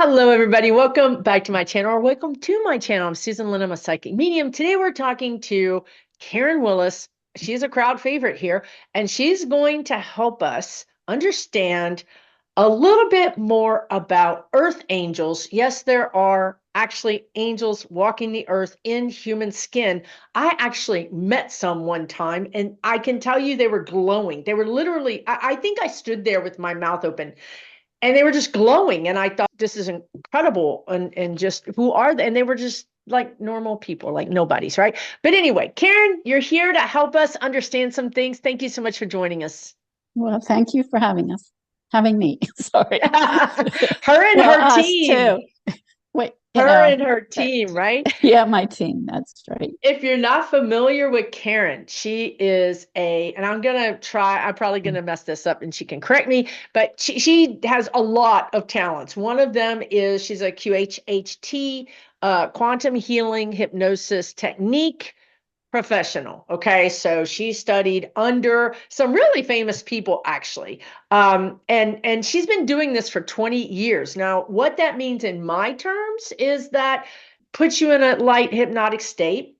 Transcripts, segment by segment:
Hello, everybody. Welcome back to my channel, or welcome to my channel. I'm Susan Lynn. I'm a psychic medium. Today, we're talking to Karen Willis. She's a crowd favorite here, and she's going to help us understand a little bit more about earth angels. Yes, there are actually angels walking the earth in human skin. I actually met some one time, and I can tell you they were glowing. They were literally, I think I stood there with my mouth open and they were just glowing. And I thought, this is incredible. And just who are they? And they were just like normal people, like nobodies, right? But anyway, Karen, you're here to help us understand some things. Thank you so much for joining us. Well, thank you for having me. Sorry. Her and Well, her us team. too. Wait, Her and her team, right? yeah, my team. That's right. If you're not familiar with Karen, she is and I'm probably gonna mess this up and she can correct me, but she has a lot of talents. One of them is she's a QHHT, quantum healing hypnosis technique professional. Okay, so she studied under some really famous people, actually, and she's been doing this for 20 years now. What that means in my terms is that puts you in a light hypnotic state.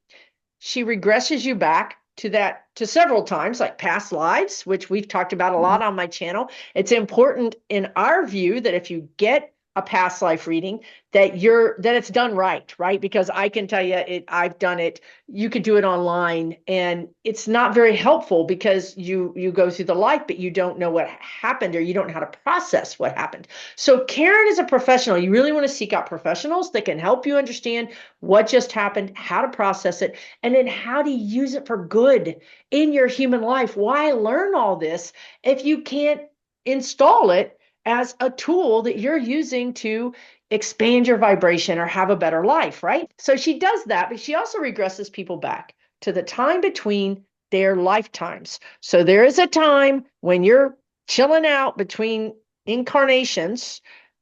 She regresses you back to several times, like past lives, which we've talked about a lot on my channel. It's important in our view that if you get a past life reading, that it's done right? Because I can tell you I've done it. You could do it online, and it's not very helpful because you go through the life, but you don't know what happened, or you don't know how to process what happened. So Karen is a professional. You really want to seek out professionals that can help you understand what just happened, how to process it, and then how to use it for good in your human life. Why learn all this if you can't install it as a tool that you're using to expand your vibration or have a better life, right? So she does that, but she also regresses people back to the time between their lifetimes. So there is a time when you're chilling out between incarnations,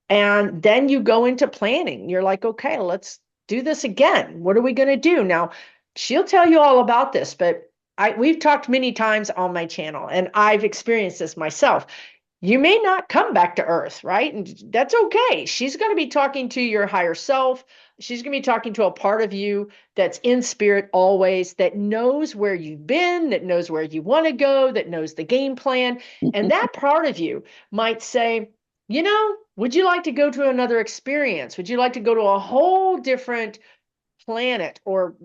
and then you go into planning. You're like, okay, let's do this again. What are we going to do? Now, she'll tell you all about this, but we've talked many times on my channel, and I've experienced this myself. You may not come back to earth, right? And that's okay. She's going to be talking to your higher self. She's going to be talking to a part of you that's in spirit always, that knows where you've been, that knows where you want to go, that knows the game plan. And that part of you might say, would you like to go to another experience? Would you like to go to a whole different planet, or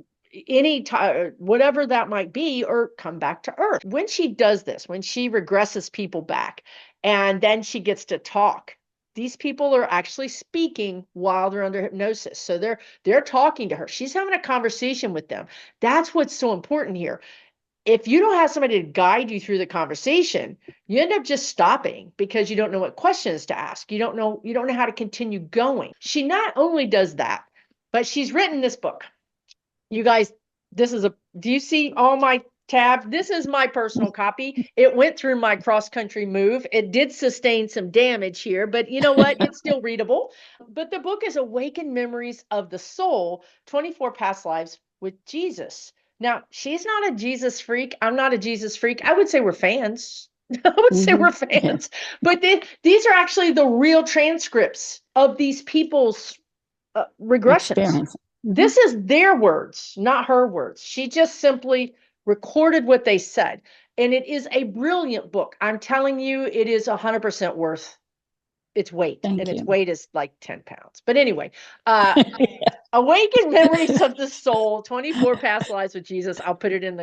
any time, whatever that might be, or come back to earth? When she does this, when she regresses people back and then she gets to talk, these people are actually speaking while they're under hypnosis. So they're talking to her. She's having a conversation with them. That's what's so important here. If you don't have somebody to guide you through the conversation, you end up just stopping because you don't know what questions to ask. You don't know how to continue going. She not only does that, but she's written this book. You guys, do you see all my tabs? This is my personal copy. It went through my cross-country move. It did sustain some damage here, but you know what? It's still readable. But the book is Awakened Memories of the Soul, 24 Past Lives with Jesus. Now, she's not a Jesus freak. I'm not a Jesus freak. I would say we're fans. I would say we're Yeah. fans. But these are actually the real transcripts of these people's regressions. Experience. This is their words, not her words. She just simply recorded what they said. And it is a brilliant book. I'm telling you, it is 100% worth its weight. And Thank its you. weight is like 10 pounds. But anyway, Awakened Memories of the Soul, 24 Past Lives with Jesus. I'll put it in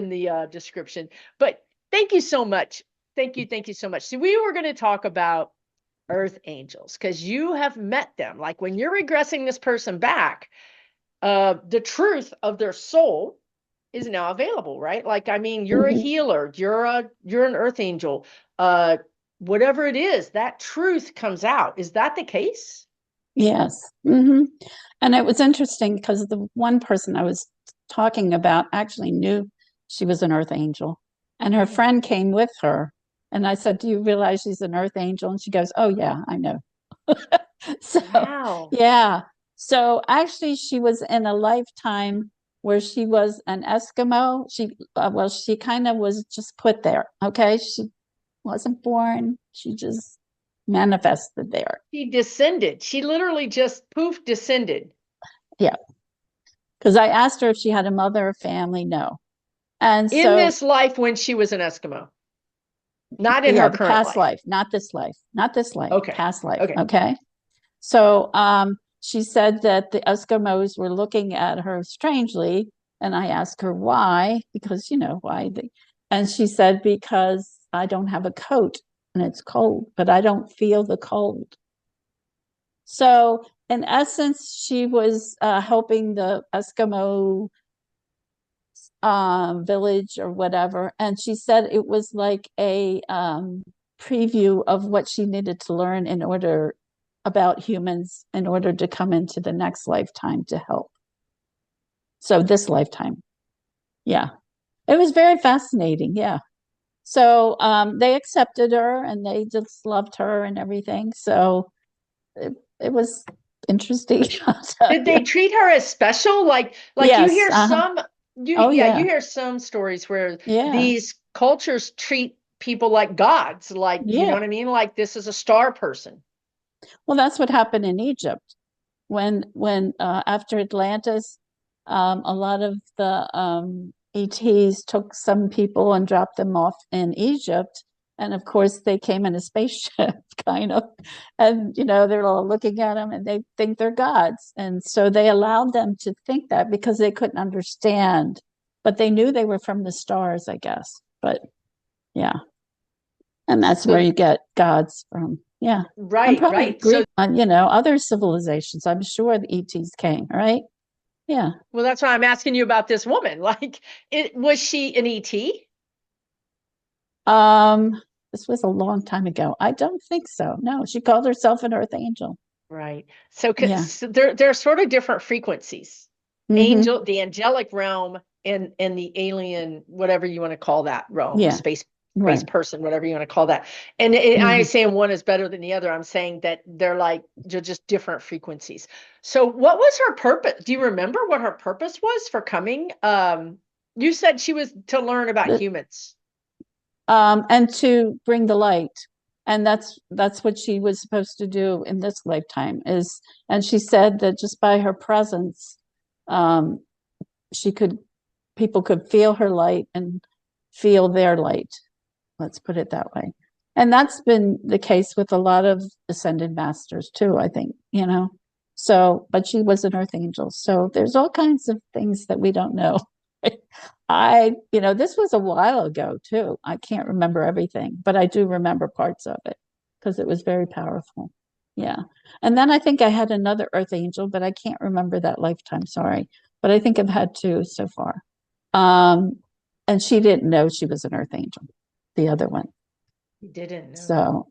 the description. But thank you so much. Thank you so much. See, we were going to talk about earth angels because you have met them. Like when you're regressing this person back, the truth of their soul is now available, right? Like, I mean, you're a healer, you're an earth angel, whatever it is, that truth comes out. Is that the case? Yes. And it was interesting because the one person I was talking about actually knew she was an earth angel, and her friend came with her. And I said, "Do you realize she's an earth angel?" And she goes, "Oh, yeah, I know." So, Wow. yeah. So actually, she was in a lifetime where she was an Eskimo. She kind of was just put there. Okay. She wasn't born. She just manifested there. She descended. She literally just poof descended. Yeah. Because I asked her if she had a mother or family. No. And In so, this life when she was an Eskimo, not in yeah, her the current past life. life, not this life, not this life, Okay. past life. Okay. Okay. So she said that the Eskimos were looking at her strangely. And I asked her why, because, why? And she said, because I don't have a coat and it's cold, but I don't feel the cold. So, in essence, she was helping the Eskimo village or whatever. And she said it was like a preview of what she needed to learn in order about humans in order to come into the next lifetime to help. So this lifetime. Yeah. It was very fascinating. Yeah. So they accepted her and they just loved her and everything. So it was interesting. Did they treat her as special? Like you Yes. hear some Oh, you yeah. hear some stories where Yeah. these cultures treat people like gods, like, you know Yeah. what I mean? Like this is a star person. Well, that's what happened in Egypt when after Atlantis, a lot of the ETs took some people and dropped them off in Egypt, and of course they came in a spaceship, kind of, and they're all looking at them and they think they're gods, and so they allowed them to think that because they couldn't understand, but they knew they were from the stars, I guess. But yeah, and that's where So you get gods from. Yeah. And right, probably right. So Greek, other civilizations. I'm sure the ETs came, right? Yeah. well, that's why I'm asking you about this woman. Like, was she an ET? Um, this was a long time ago. I don't think so. No, she called herself an Earth Angel. Right. So, Yeah. so they're sort of different frequencies. Mm-hmm. The angelic realm and the alien, whatever you want to call that realm, Yeah. space Right. person, whatever you want to call that. And I ain't Mm-hmm. saying one is better than the other. I'm saying that they're just different frequencies. So, what was her purpose? Do you remember what her purpose was for coming? You said she was to learn about The, humans. and to bring the light. And that's what she was supposed to do in this lifetime is, and she said that just by her presence, um, she could people could feel her light and feel their light. Let's put it that way. And that's been the case with a lot of ascended masters too, I think. So, but she was an earth angel. So there's all kinds of things that we don't know. This was a while ago too. I can't remember everything, but I do remember parts of it because it was very powerful. Yeah. And then I think I had another earth angel, but I can't remember that lifetime. Sorry. But I think I've had two so far. Um, and she didn't know she was an earth angel, the other one. You didn't know. So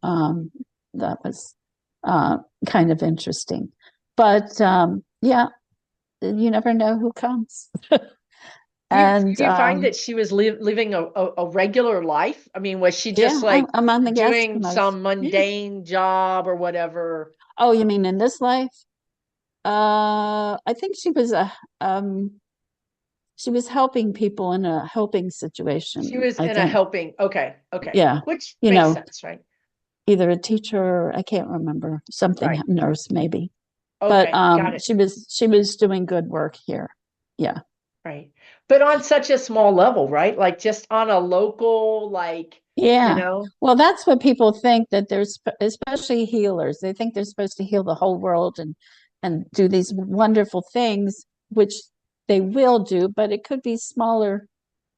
that was uh, kind of interesting. But yeah, you never know who comes. And Do you find that she was living a regular life? I mean, was she yeah, just like I'm on the doing Eskimos. some Yeah. mundane job or whatever? Oh, you mean in this life? I think she was helping people in a helping She situation, was I in a think. helping, okay, okay, Yeah. which You makes know, sense, right? either a teacher, I can't remember, something Right. nurse maybe. But Okay, got it. she was doing good work here. Yeah. Right. But on such a small level, right? Like just on a local, like, you Yeah. know, Well, that's what people think that there's, especially healers. They think they're supposed to heal the whole world and do these wonderful things, which they will do, but it could be smaller,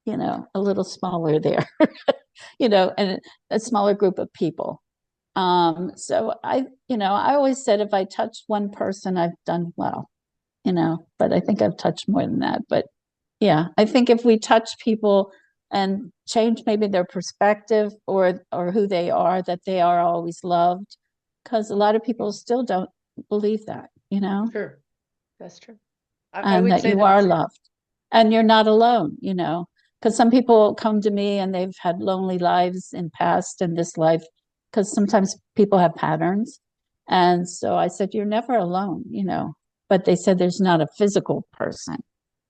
a little smaller there, and a smaller group of people. So I always said if I touch one person, I've done well, but I think I've touched more than that. But yeah, I think if we touch people and change maybe their perspective or who they are, that they are always loved, because a lot of people still don't believe that, sure, that's true. I and would that say you that are that's true. loved and you're not alone, because some people come to me and they've had lonely lives in past and this life, because sometimes people have patterns. And so I said, you're never alone, but they said there's not a physical person.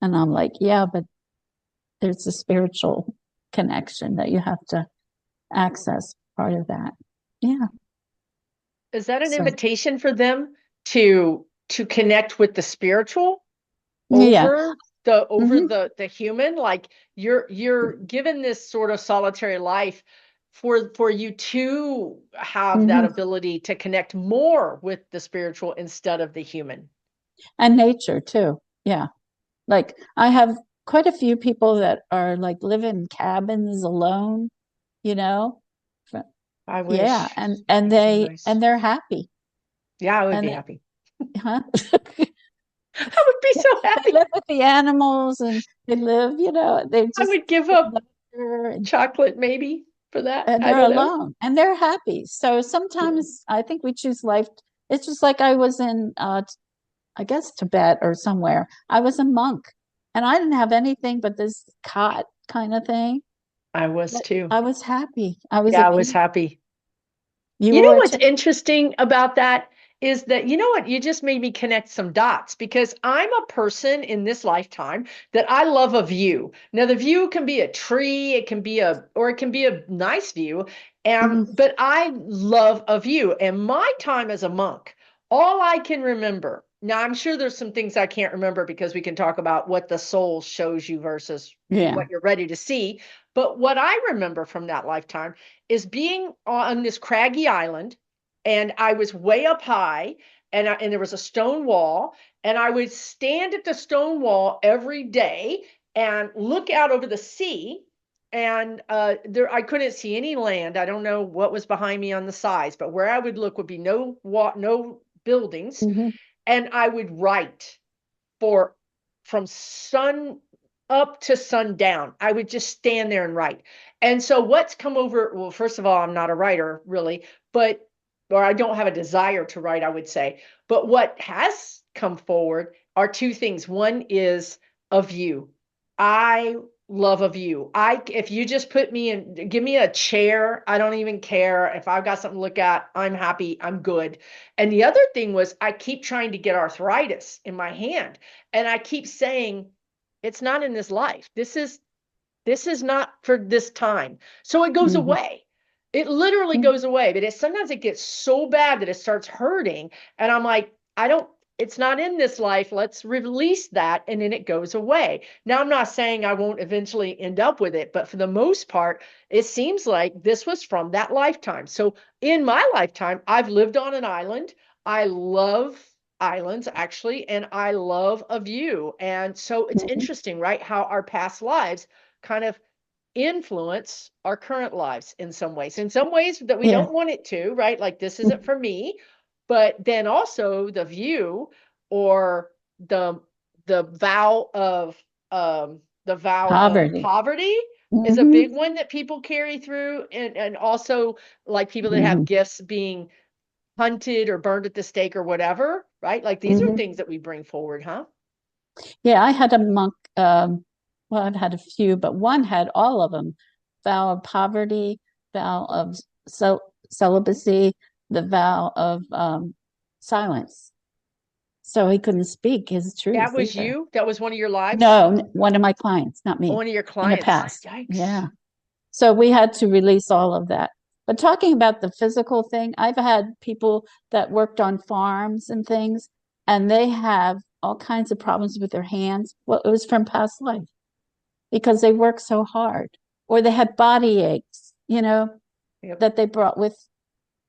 And I'm like, yeah, but there's a spiritual connection that you have to access part of that. Yeah. Is that an So invitation for them to connect with the spiritual yeah. over Hmm. the human? Like you're given this sort of solitary life for you to have that Hmm. ability to connect more with the spiritual instead of the human. And nature too. Yeah. Like I have quite a few people that are like live in cabins alone, you know. F- I Yeah, wish. and That'd be so nice. they're happy. Yeah, I would And be they, happy. huh? I would be so They happy. live with the animals and they live, they I just would give up and chocolate maybe for that. I they're don't know. alone and they're happy. So sometimes I think we choose life. It's just like I was in I guess Tibet or somewhere. I was a monk and I didn't have anything but this cot kind of thing. I was But too. I was happy. I was Yeah, at I was peace. happy. You You know were what's too? interesting about that is that, you know what, you just made me connect some dots because I'm a person in this lifetime that I love a view. Now, the view can be a tree, it can be or it can be a nice view. Mhm. But I love a view. And my time as a monk, all I can remember, now I'm sure there's some things I can't remember because we can talk about what the soul shows you versus Yeah. what you're ready to see. But what I remember from that lifetime is being on this craggy island, and I was way up high, and there was a stone wall, and I would stand at the stone wall every day and look out over the sea. And there, I couldn't see any land. I don't know what was behind me on the sides, but where I would look would be no buildings, Hmm. and I would write for from sun up to sundown. I would just stand there and write. And so what's come over, well, first of all, I'm not a writer really, but or I don't have a desire to write, I would say. But what has come forward are two things. One is a view. I love a view. I if you just put me in, give me a chair, I don't even care. If I've got something to look at, I'm happy, I'm good. And the other thing was I keep trying to get arthritis in my hand. And I keep saying, it's not in this life. This is not for this time. So it goes Hmm. away. It literally goes away, but sometimes it gets so bad that it starts hurting. And I'm like, I don't, it's not in this life. Let's release that. And then it goes away. Now, I'm not saying I won't eventually end up with it, but for the most part, it seems like this was from that lifetime. So in my lifetime, I've lived on an island. I love islands actually, and I love a view. And so it's Hmm. interesting, right? How our past lives kind of influence our current lives in some ways that we Yeah. don't want it to, right? Like this isn't for me, but then also the view or the the vow of the vow of Poverty. poverty is a Hmm. big one that people carry through, and also like people that have Hmm. gifts being hunted or burned at the stake or whatever, right? Like these are Hmm. things that we bring forward, huh? Yeah, I had a monk. Well, I've had a few, but one had all of them: vow of poverty, vow of celibacy, the vow of silence. So he couldn't speak his That truth was either. you? That was one of your lives? No, one of my clients, not me, One of your in the clients? past. Yikes. Yeah. So we had to release all of that. But talking about the physical thing, I've had people that worked on farms and things, and they have all kinds of problems with their hands. Well, it was from past life because they work so hard, or they had body aches, Yep. that they brought with.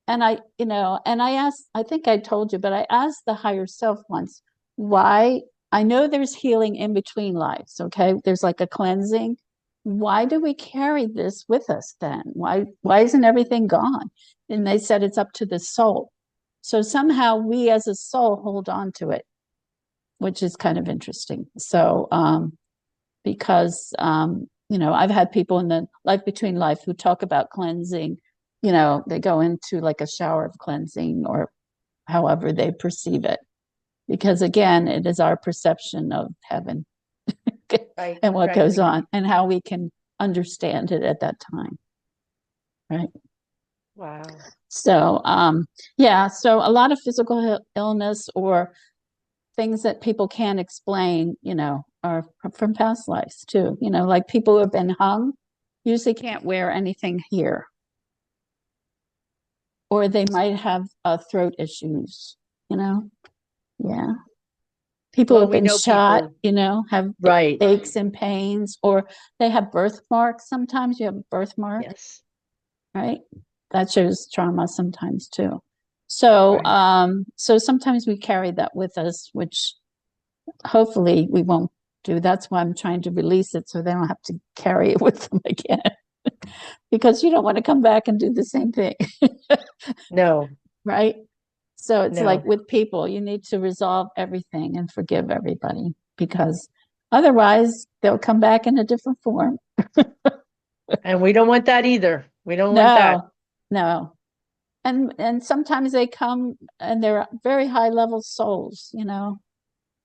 And I asked, I think I told you, but I asked the higher self once, why? I know there's healing in between lives, okay? There's like a cleansing. Why do we carry this with us then? Why isn't everything gone? And they said it's up to the soul. So somehow we as a soul hold on to it, which is kind of interesting. So because I've had people in the life between life who talk about cleansing. They go into like a shower of cleansing or however they perceive it, because again, it is our perception of heaven Right, and what right. goes on and how we can understand it at that time, right? Wow. So yeah, so a lot of physical illness or things that people can't explain, are from past lives too. Like people who have been hung usually can't wear anything here, or they might have throat issues, you know? Yeah. People Well, who've we been know shot, people, have right? aches and pains, or they have birthmarks. Sometimes you have a birthmark, Yes, right? That shows trauma sometimes too. So, right. so sometimes we carry that with us, which hopefully we won't do. That's why I'm trying to release it so they don't have to carry it with them again. Because you don't want to come back and do the same thing, No, right? So it's like no. with people, you need to resolve everything and forgive everybody because otherwise they'll come back in a different form. And we don't want that either. We don't want that. No, no. And sometimes they come and they're very high level souls,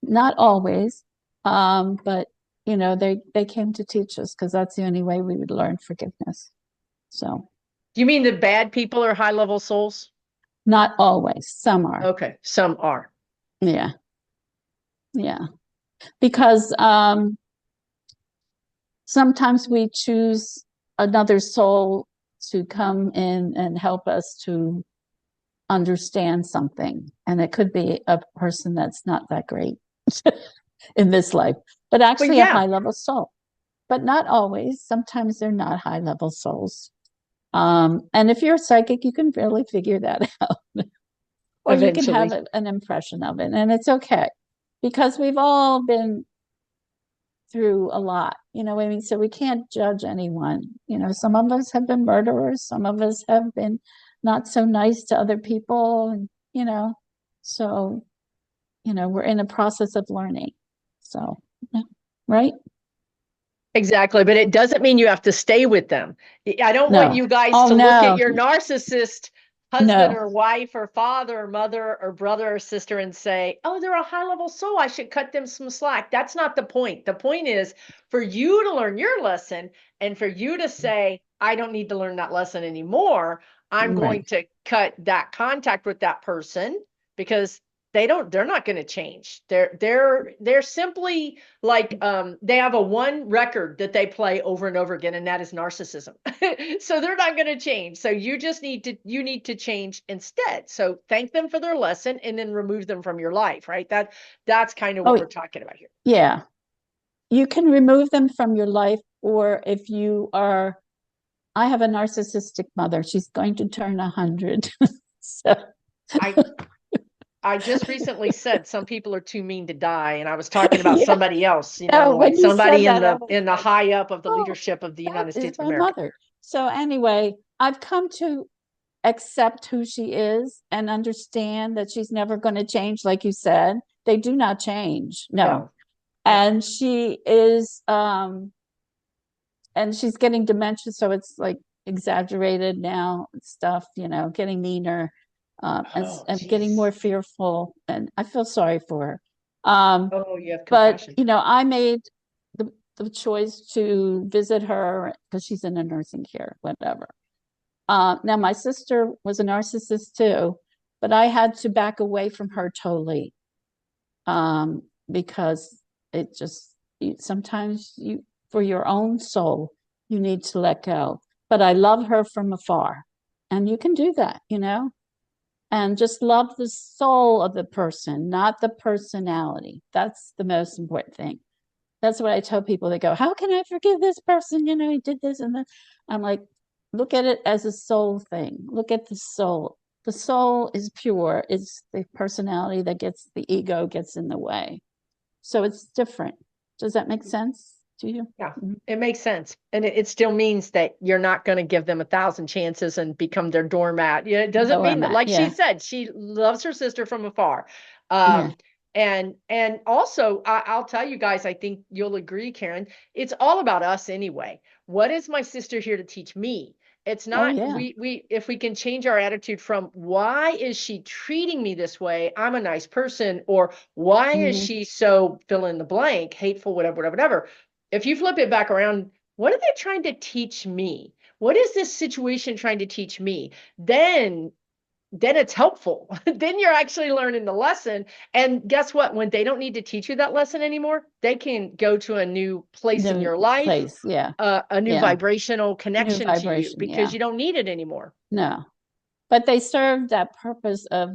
not always. But they came to teach us because that's the only way we would learn forgiveness. So Do you mean the bad people are high level souls? not always, some are. Okay, some are. Yeah, yeah. Because sometimes we choose another soul to come in and help us to understand something. And it could be a person that's not that great in this life, but But actually a yeah, high level soul. But not always. Sometimes they're not high level souls. And if you're psychic, you can really figure that out, or you can have eventually. an impression of it, and it's okay because we've all been through a lot, what I mean? So we can't judge anyone. Some of us have been murderers, some of us have been not so nice to other people, and so we're in a process of learning. So, yeah, right? Exactly, but it doesn't mean you have to stay with them. I don't want No. you guys Oh to look at no, your narcissist husband no, or wife or father or mother or brother or sister and say, oh, they're a high level soul. I should cut them some slack. That's not the point. The point is for you to learn your lesson and for you to say, I don't need to learn that lesson anymore. I'm right. going to cut that contact with that person because they're not going to change. They're simply like they have a one record that they play over and over again, and that is narcissism. So they're not going to change. So you need to change instead. So thank them for their lesson and then remove them from your life, right? That's kind of what Oh we're talking about here. yeah, you can remove them from your life, or if you are, I have a narcissistic mother. She's going to turn 100. So I I just recently said some people are too mean to die, and I was talking about yeah, somebody else, no, like when you said somebody that, I was in the like, high up of the oh, leadership of the that United is States of my America. mother. So anyway, I've come to accept who she is and understand that she's never going to change, like you said. They do not change. No. No, no. And she is and she's getting dementia, so it's like exaggerated now stuff, getting meaner, Oh, and getting geez. more fearful, and I feel sorry for her. Um, Oh, you have but compassion. I made the choice to visit her because she's in a nursing care, whatever. Now my sister was a narcissist too, but I had to back away from her totally, because it just sometimes you, for your own soul, you need to let go. But I love her from afar, and you can do that, and just love the soul of the person, not the personality. That's the most important thing. That's what I tell people. They go, how can I forgive this person? He did this and that. I'm like, look at it as a soul thing. Look at the soul. The soul is pure. It's the personality that gets, the ego gets in the way. So it's different. Does that make sense to you? Yeah, Mhm. it makes sense. And it still means that you're not going to give them 1,000 chances and become their doormat. Yeah, it doesn't Lower mean that. mat. Like she Yeah. said, she loves her sister from afar. Yeah. And also, I'll tell you guys, I think you'll agree, Karen, it's all about us anyway. What is my sister here to teach me? It's Oh, not yeah. we if we can change our attitude from why is she treating me this way? I'm a nice person, or why is Hmm. she so fill in the blank, hateful, whatever, whatever, whatever. If you flip it back around, what are they trying to teach me? What is this situation trying to teach me? Then it's helpful. Then you're actually learning the lesson. And guess what? When they don't need to teach you that lesson anymore, they can go to a new place in New your life, place. Yeah. a new Yeah. vibrational New connection to you vibration. because Yeah. you don't need it anymore. No. but they serve that purpose of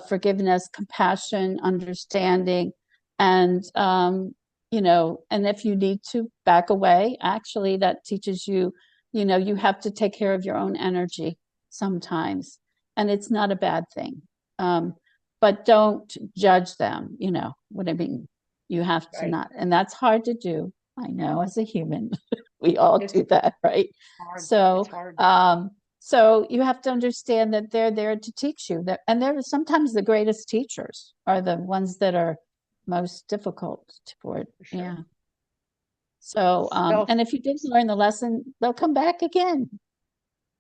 forgiveness, compassion, understanding, and and if you need to back away, actually, that teaches you, you have to take care of your own energy sometimes, and it's not a bad thing. But don't judge them. You know what I mean? You have to Right. not, and that's hard to do. I know, as a human, we all It's do that, right? hard. It's So, hard. so you have to understand that they're there to teach you. That, and they're sometimes the greatest teachers are the ones that are most difficult for it. For sure. Yeah. So, Self. and if you didn't learn the lesson, they'll come back again.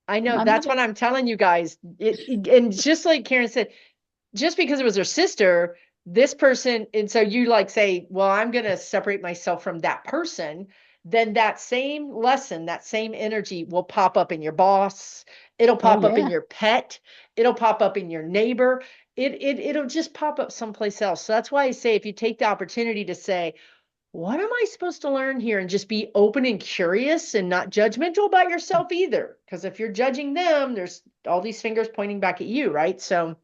I know My that's mother, what I'm telling you guys. And just like Karen said, just because it was her sister, this person, and so you like say, well, I'm going to separate myself from that person, then that same lesson, that same energy will pop up in your boss. It'll oh pop up in yeah, your pet. It'll pop up in your neighbor. It'll just pop up someplace else. So that's why I say if you take the opportunity to say, what am I supposed to learn here? And just be open and curious and not judgmental about yourself either. Because if you're judging them, there's all these fingers pointing back at you, right? So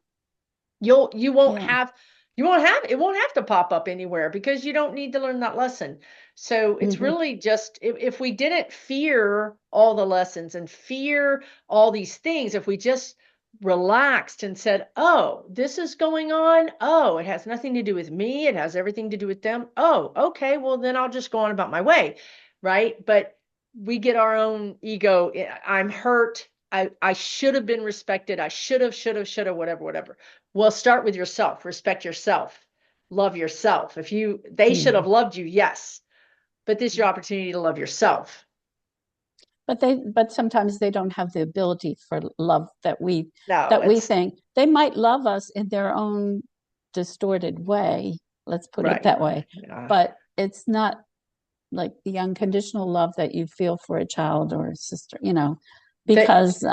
you won't yeah. have it won't have to pop up anywhere because you don't need to learn that lesson. So it's Hmm. really just if we didn't fear all the lessons and fear all these things, if we just relaxed and said, oh, this is going on, oh, it has nothing to do with me, it has everything to do with them, oh, okay, well then I'll just go on about my way, right? But we get our own ego. I'm hurt, I should have been respected, I should have, whatever. Well, start with yourself. Respect yourself. Love yourself. If you, they should have Hmm. loved you, yes, but this is your opportunity to love yourself. But sometimes they don't have the ability for love that we No, that we it's think. They might love us in their own distorted way, let's put it right. that way, Yeah. but it's not like the unconditional love that you feel for a child or a sister, That, because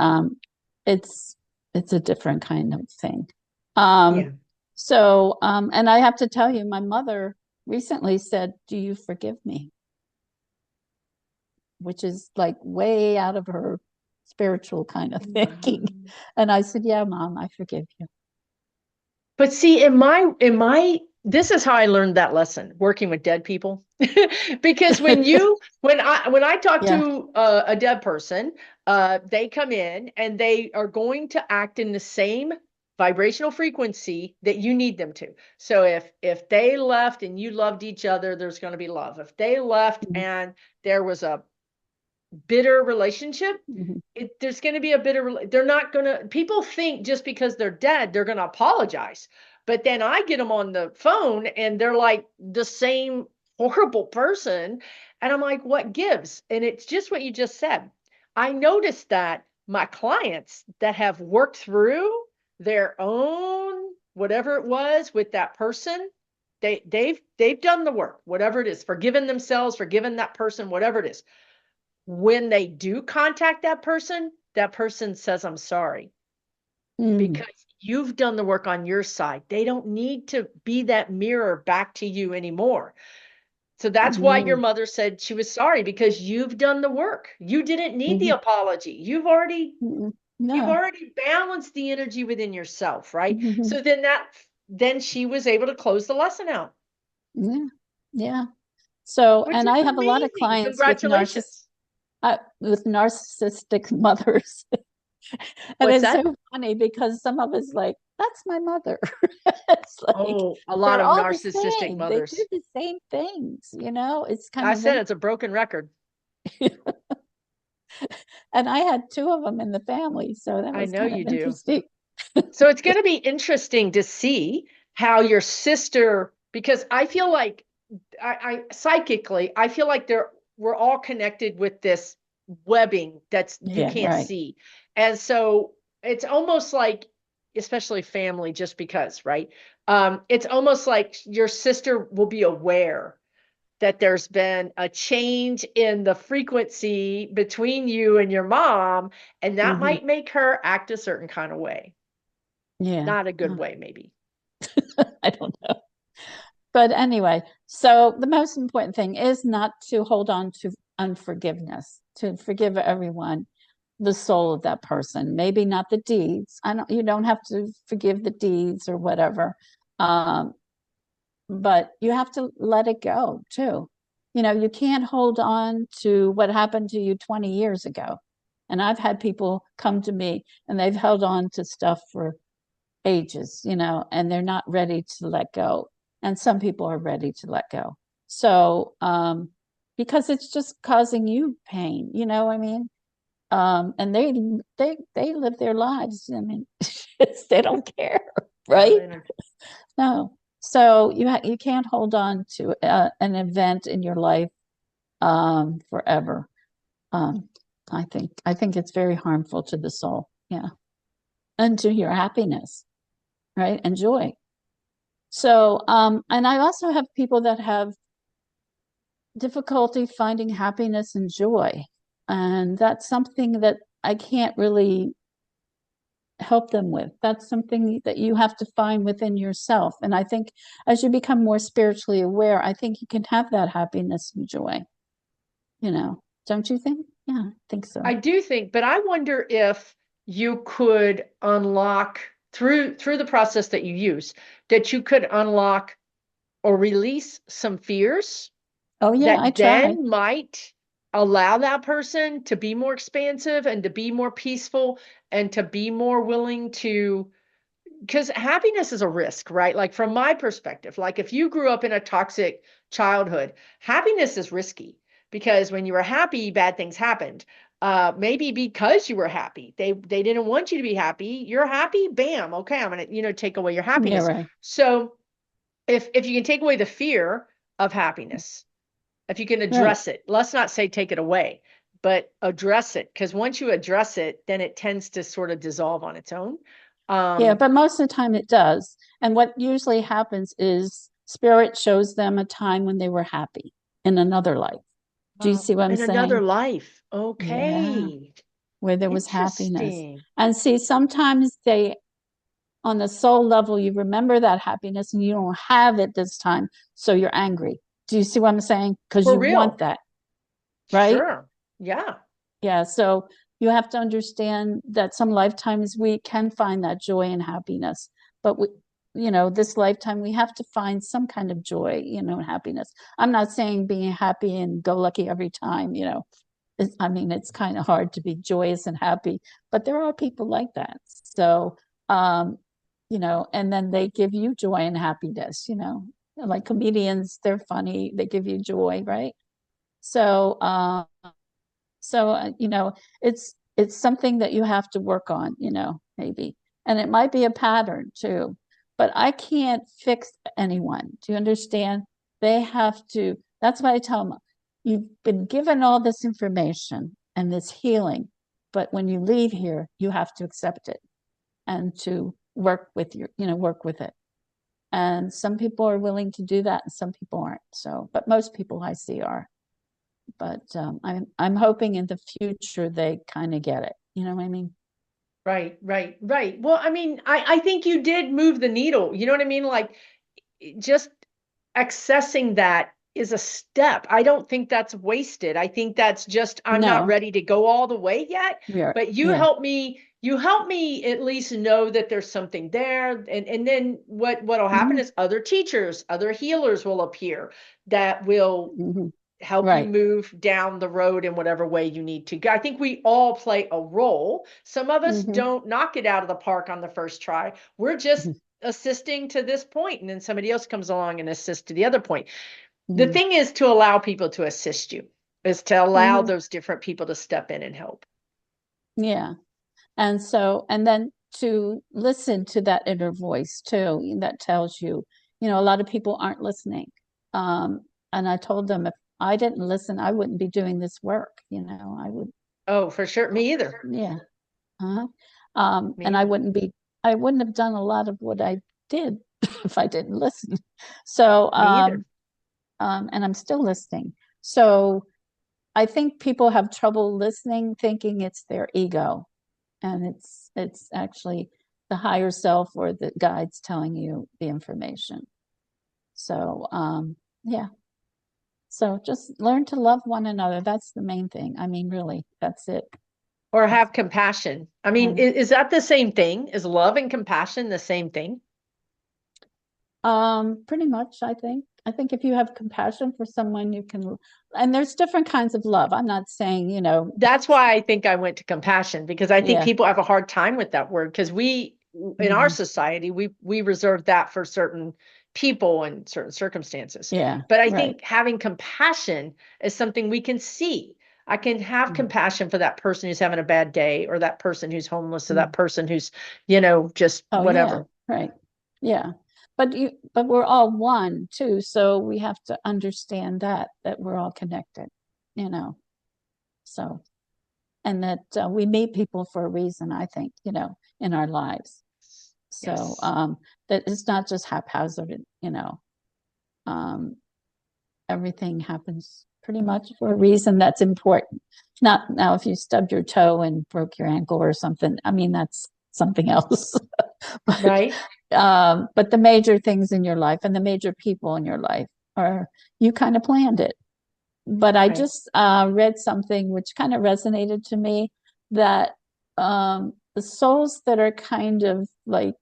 it's it's a different kind of thing. Um, yeah. and I have to tell you, my mother recently said, "Do you forgive me?" Which is like way out of her spiritual kind of thinking. Wow. And I said, "Yeah, Mom, I forgive you." But see, this is how I learned that lesson, working with dead people. Because when I talk Yeah. to a dead person, they come in and they are going to act in the same vibrational frequency that you need them to. So if they left and you loved each other, there's going to be love. If they left Mhm. and there was a bitter relationship, Mhm. there's going to be a bitter, they're not going to, people think just because they're dead they're going to apologize, but then I get them on the phone and they're like the same horrible person, and I'm like, what gives? And it's just what you just said. I noticed that my clients that have worked through their own whatever it was with that person, they've done the work, whatever it is, forgiven themselves, forgiven that person, whatever it is. When they do contact that person says, I'm sorry, Mm. because you've done the work on your side. They don't need to be that mirror back to you anymore. So that's why your Mm. mother said she was sorry, because you've done the work. You didn't need the Mhm. apology. You've No. already balanced the energy within yourself, right? Mhm. So then she was able to close the lesson out, Yeah. Yeah. So, which and is I have a lot of amazing. clients Congratulations. with narcissistic mothers. And What's it's that? so funny because some of it's like, that's my mother. It's like Oh, a lot they're of all the narcissistic same. They do mothers. the same things. It's kind I of said it's a broken record. and I had two of them in the family, so that I was know kind you of do. interesting. So it's going to be interesting to see how your sister, because I feel like I psychically, I feel like we're all connected with this webbing that's you Yeah, can't right. see. And so it's almost like, especially family, just because, right? It's almost like your sister will be aware that there's been a change in the frequency between you and your mom, and that Hmm. might make her act a certain kind of way. Yeah. Not a good Oh, way, maybe. I don't know. But anyway, so the most important thing is not to hold on to unforgiveness, to forgive everyone. the soul of that person, maybe not the deeds. You don't have to forgive the deeds or whatever. But you have to let it go too. You can't hold on to what happened to you 20 years ago. And I've had people come to me and they've held on to stuff for ages, and they're not ready to let go. And some people are ready to let go. So, because it's just causing you pain, I mean? And they live their lives. I mean, they don't care, right? No. So you can't hold on to an event in your life forever. Um, I think it's very harmful to the soul. Yeah, and to your happiness, right, and joy. So, and I also have people that have difficulty finding happiness and joy, and that's something that I can't really help them with. That's something that you have to find within yourself. And I think as you become more spiritually aware, I think you can have that happiness and joy. Don't you think? Yeah, I think so. I do think, but I wonder if you could unlock through the process that you use, that you could unlock or release some fears Oh yeah, I that try. then might allow that person to be more expansive and to be more peaceful and to be more willing to, because happiness is a risk, right? Like from my perspective, like if you grew up in a toxic childhood, happiness is risky because when you were happy, bad things happened. Maybe because you were happy, they didn't want you to be happy. You're happy, bam, okay, I'm gonna take away your Yeah, happiness. right. So if you can take away the fear of happiness, if you can Right. address it, let's not say take it away, but address it, because once you address it, then it tends to sort of dissolve on its own. Yeah, Um, but most of the time it does. And what usually happens is spirit shows them a time when they were happy in another life. Do you see what I'm in another saying? life. Yeah, Okay. where there was happiness. Interesting. And see, sometimes on the soul level, you remember that happiness and you don't have it this time. So you're angry. Do you see what I'm saying? Because For you want real. that, right? Sure. Yeah. Yeah. So you have to understand that some lifetimes we can find that joy and happiness, but this lifetime we have to find some kind of joy, and happiness. I'm not saying being happy and go lucky every time, I mean, it's kind of hard to be joyous and happy, but there are people like that. So, um, and then they give you joy and happiness, like comedians, they're funny, they give you joy, right? So, it's something that you have to work on, maybe. And it might be a pattern too, but I can't fix anyone. Do you understand? They have to, that's why I tell them, you've been given all this information and this healing, but when you leave here, you have to accept it and to work with it. And some people are willing to do that and some people aren't. So, but most people I see are. But I'm hoping in the future they kind of get it. You know what I mean? Right, right, right. Well, I mean, I think you did move the needle. You know what I mean? Like just accessing that is a step. I don't think that's wasted. I think that's just, I'm not No, ready to go all the way yet, we are. but Yeah. you help me at least know that there's something there. And then what'll happen Hmm. is other teachers, other healers will appear that will Hmm. help you Right. move down the road in whatever way you need to go. I think we all play a role. Some of us Hmm. don't knock it out of the park on the first try. We're just assisting to this point, and then somebody else comes along and assists to the other point. The Hmm. thing is to allow people to assist you, is to allow Hmm. those different people to step in and help. Yeah. And then to listen to that inner voice too, that tells you, a lot of people aren't listening. Um, and I told them if I didn't listen, I wouldn't be doing this work. I would, Oh, for sure. Me either. yeah. Uh-huh. Me And either. I wouldn't have done a lot of what I did if I didn't listen. So, Me either. and I'm still listening. So I think people have trouble listening, thinking it's their ego, and it's actually the higher self or the guides telling you the information. So, yeah. So just learn to love one another. That's the main thing. I mean, really, that's it. Or have compassion. I mean, And is that the same thing? Is love and compassion the same thing? pretty much, I think. I think if you have compassion for someone, you can, and there's different kinds of love. I'm not saying, That's why I think I went to compassion, because I think yeah. people have a hard time with that word, because in our Mhm. society, we reserve that for certain people and certain circumstances. Yeah, But I right. think having compassion is something we can see. I can have Mhm. compassion for that person who's having a bad day, or that person who's homeless, or that Mhm. person who's, just Oh, yeah, whatever. right. Yeah. But we're all one too, so we have to understand that we're all connected, you know. So, and that we meet people for a reason, I think, in our lives. So, Yes. that it's not just haphazard, um, everything happens pretty much for a reason that's important. Not now, if you stubbed your toe and broke your ankle or something, I mean, that's something else. but Right? but the major things in your life and the major people in your life are, you kind of planned it. But I Right. just read something which kind of resonated to me, that the souls that are kind of like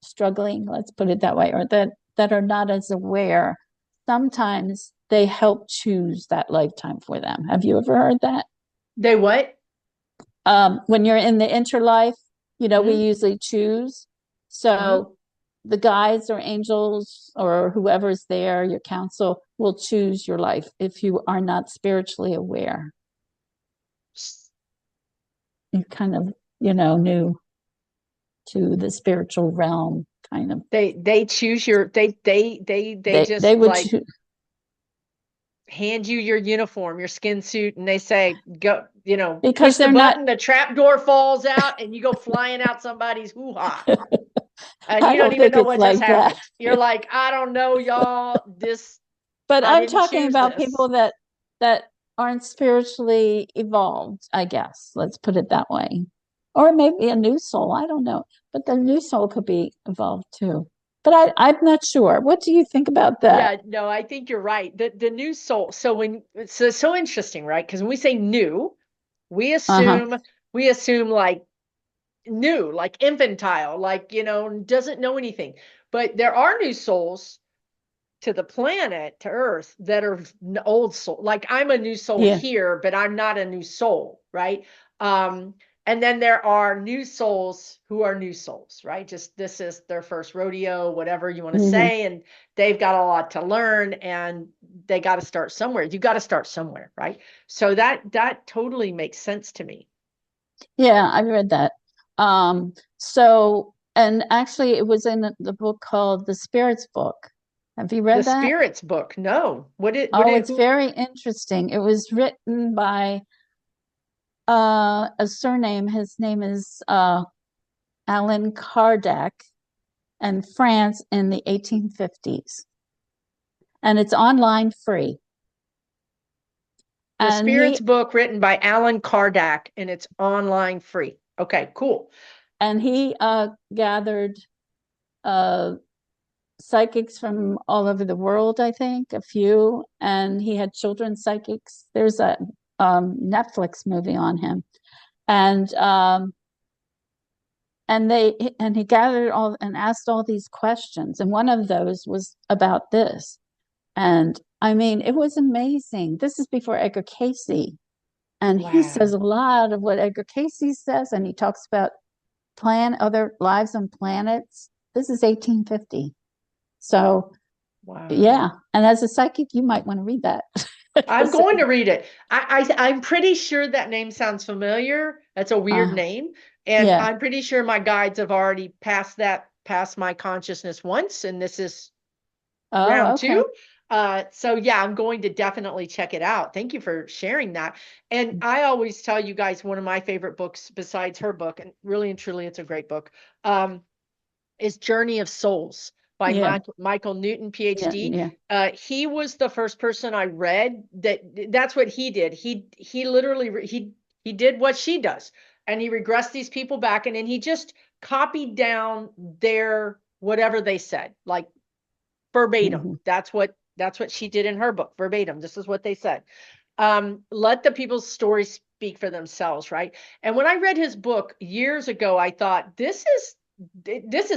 struggling, let's put it that way, or that are not as aware, sometimes they help choose that lifetime for them. Have you ever heard that? They what? When you're in the interlife, we Hmm. usually choose. Hmm. So the guides or angels or whoever's there, your counsel, will choose your life if you are not spiritually aware. You kind of, new to the spiritual realm, kind of. They choose your they They just would like choose hand you your uniform, your skin suit, and they say, go, because push the they're not. button, the trap door falls out, and you go flying out somebody's hoo-ha. And I you don't don't even think know it's what just like that. happened. You're like, I don't know, y'all. But I I'm didn't talking choose about this. people that aren't spiritually evolved, I guess. Let's put it that way. Or maybe a new soul. I don't know. But the new soul could be evolved too. But I'm not sure. What do you think about that? Yeah, no, I think you're right. The new soul. So when it's so interesting, right? Because when we say new, we Uh-huh. assume we assume like new, like infantile, like, doesn't know anything. But there are new souls to the planet, to Earth, that are old soul. Like I'm a new soul Yeah. here, but I'm not a new soul, right? Um, and then there are new souls who are new souls, right? Just this is their first rodeo, whatever you want to Hmm. say, and they've got a lot to learn, and they got to start somewhere. You got to start somewhere, right? So that totally makes sense to me. Yeah, I read that. And actually it was in the book called The Spirits Book. Have you The read that? spirits book. No. What Oh, did it's who very interesting. It was written by a surname. His name is Alan Kardec, and France in the 1850s. And it's online free. The And spirits he book written by Alan Kardec, and it's online free. Okay, cool. and he gathered uh, psychics from all over the world, I think, a few, and he had children's psychics. There's a Netflix movie on him, and he gathered all and asked all these questions, and one of those was about this. And I mean, it was amazing. This is before Edgar Casey, and he says a Wow. lot of what Edgar Casey says, and he talks about other lives on planets. This is 1850. So Wow. yeah, and as a psychic, you might want to read that. I'm 'Cause going to read it. I'm pretty sure that name sounds familiar. That's a weird uh, name. And yeah. I'm pretty sure my guides have already past my consciousness once, and this is Oh, round okay. two. So yeah, I'm going to definitely check it out. Thank you for sharing that. And I always tell you guys, one of my favorite books besides her book, and really and truly, it's a great book, is Journey of Souls by Yeah, Michael Newton, yeah, PhD. yeah. He was the first person I read that's what he did. He literally he did what she does, and he regressed these people back, and then he just copied down their whatever they said, like verbatim. Hmm. That's what she did in her book, verbatim. This is what they said. Let the people's stories speak for themselves, right? And when I read his book years ago, I thought, this is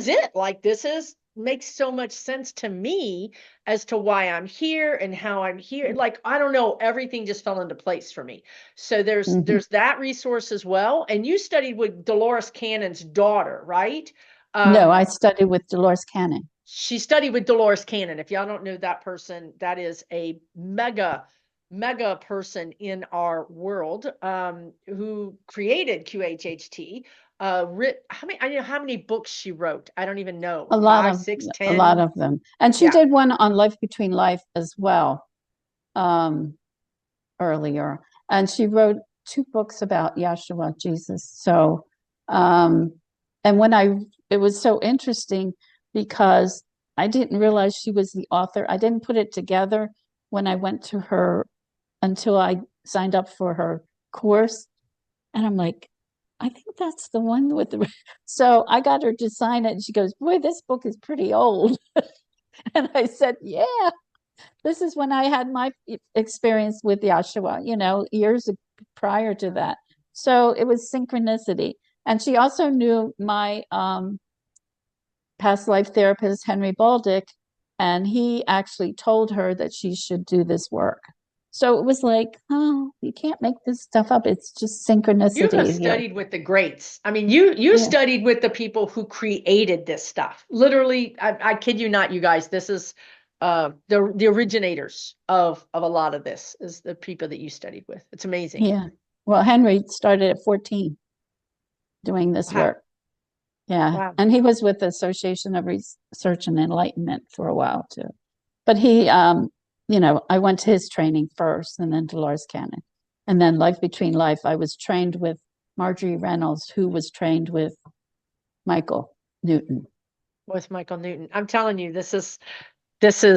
it. Like, this is makes so much sense to me as to why I'm here and how I'm here. Like, I don't know, everything just fell into place for me. So Mhm. there's that resource as well. And you studied with Dolores Cannon's daughter, right? No, I Um, studied with Dolores Cannon. she studied with Dolores Cannon. If y'all don't know that person, that is a mega person in our world, who created QHHT. How many? I know how many books she wrote. I don't even know. A lot Five, of six, a lot 10. of them. And she Yeah. did one on Life Between Life as well, um, earlier. And she wrote two books about Yahshua, Jesus. So, um, and it was so interesting because I didn't realize she was the author. I didn't put it together when I went to her until I signed up for her course. And I'm like, I think that's the one with the. So I got her to sign it, and she goes, "Boy, this book is pretty old." And I said, "Yeah, this is when I had my experience with Yahshua, years prior to that." So it was synchronicity. And she also knew my past life therapist, Henry Baldick, and he actually told her that she should do this work. So it was like, oh, you can't make this stuff up. It's just You have synchronicity here. studied with the greats. I mean, you Yeah. studied with the people who created this stuff. Literally, I kid you not, you guys. This is the originators of a lot of this is the people that you studied with. It's amazing. Yeah. Well, Henry started at 14 doing this Wow. work. Yeah. Wow. And he was with the Association of Research and Enlightenment for a while too. But he, I went to his training first and then Dolores Cannon. And then Life Between Life, I was trained with Marjorie Reynolds, who was trained with Michael Newton. With Michael Newton. I'm telling you, this is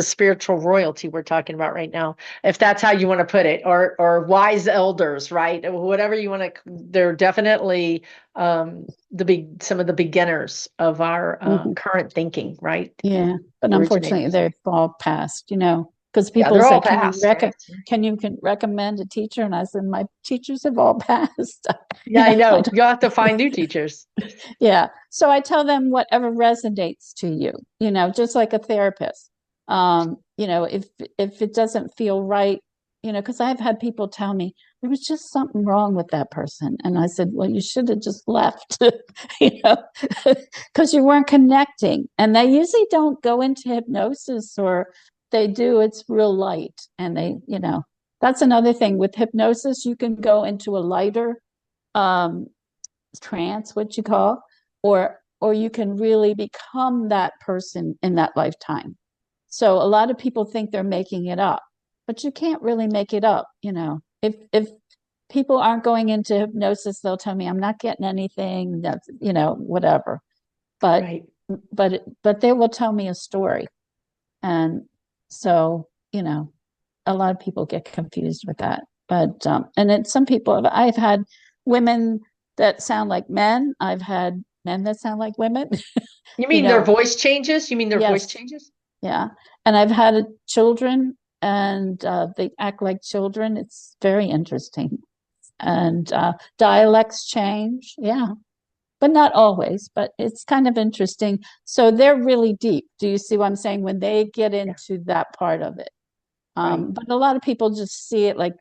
spiritual royalty we're talking about right now, if that's how you want to put it, or wise elders, right? Whatever you want to. They're definitely some of the beginners of our Mhm. current thinking, right? Yeah. But The unfortunately, originators. they've all passed, because Yeah, people they're say, all past, right? can you recommend a teacher? And I said, my teachers have all passed. Yeah, I I know. don't. You'll have to find new teachers. Yeah. So I tell them whatever resonates to you, just like a therapist. If it doesn't feel right, because I've had people tell me there was just something wrong with that person. And I said, well, you should have just left, you know, because you weren't connecting. And they usually don't go into hypnosis, or they do, it's real light. And that's another thing with hypnosis, you can go into a lighter um trance, what you call, or you can really become that person in that lifetime. So a lot of people think they're making it up, but you can't really make it up. If people aren't going into hypnosis, they'll tell me I'm not getting anything. That's whatever. But Right. but they will tell me a story, and so a lot of people get confused with that. But and then some people, I've had women that sound like men. I've had men that sound like women. You you mean their know, voice changes? You mean their voice yes, changes? yeah. And I've had children, and they act like children. It's very interesting. And dialects change, yeah, but not always. But it's kind of interesting. So they're really deep. Do you see what I'm saying? When they get Yeah. into that part of it. Right. But a lot of people just see it like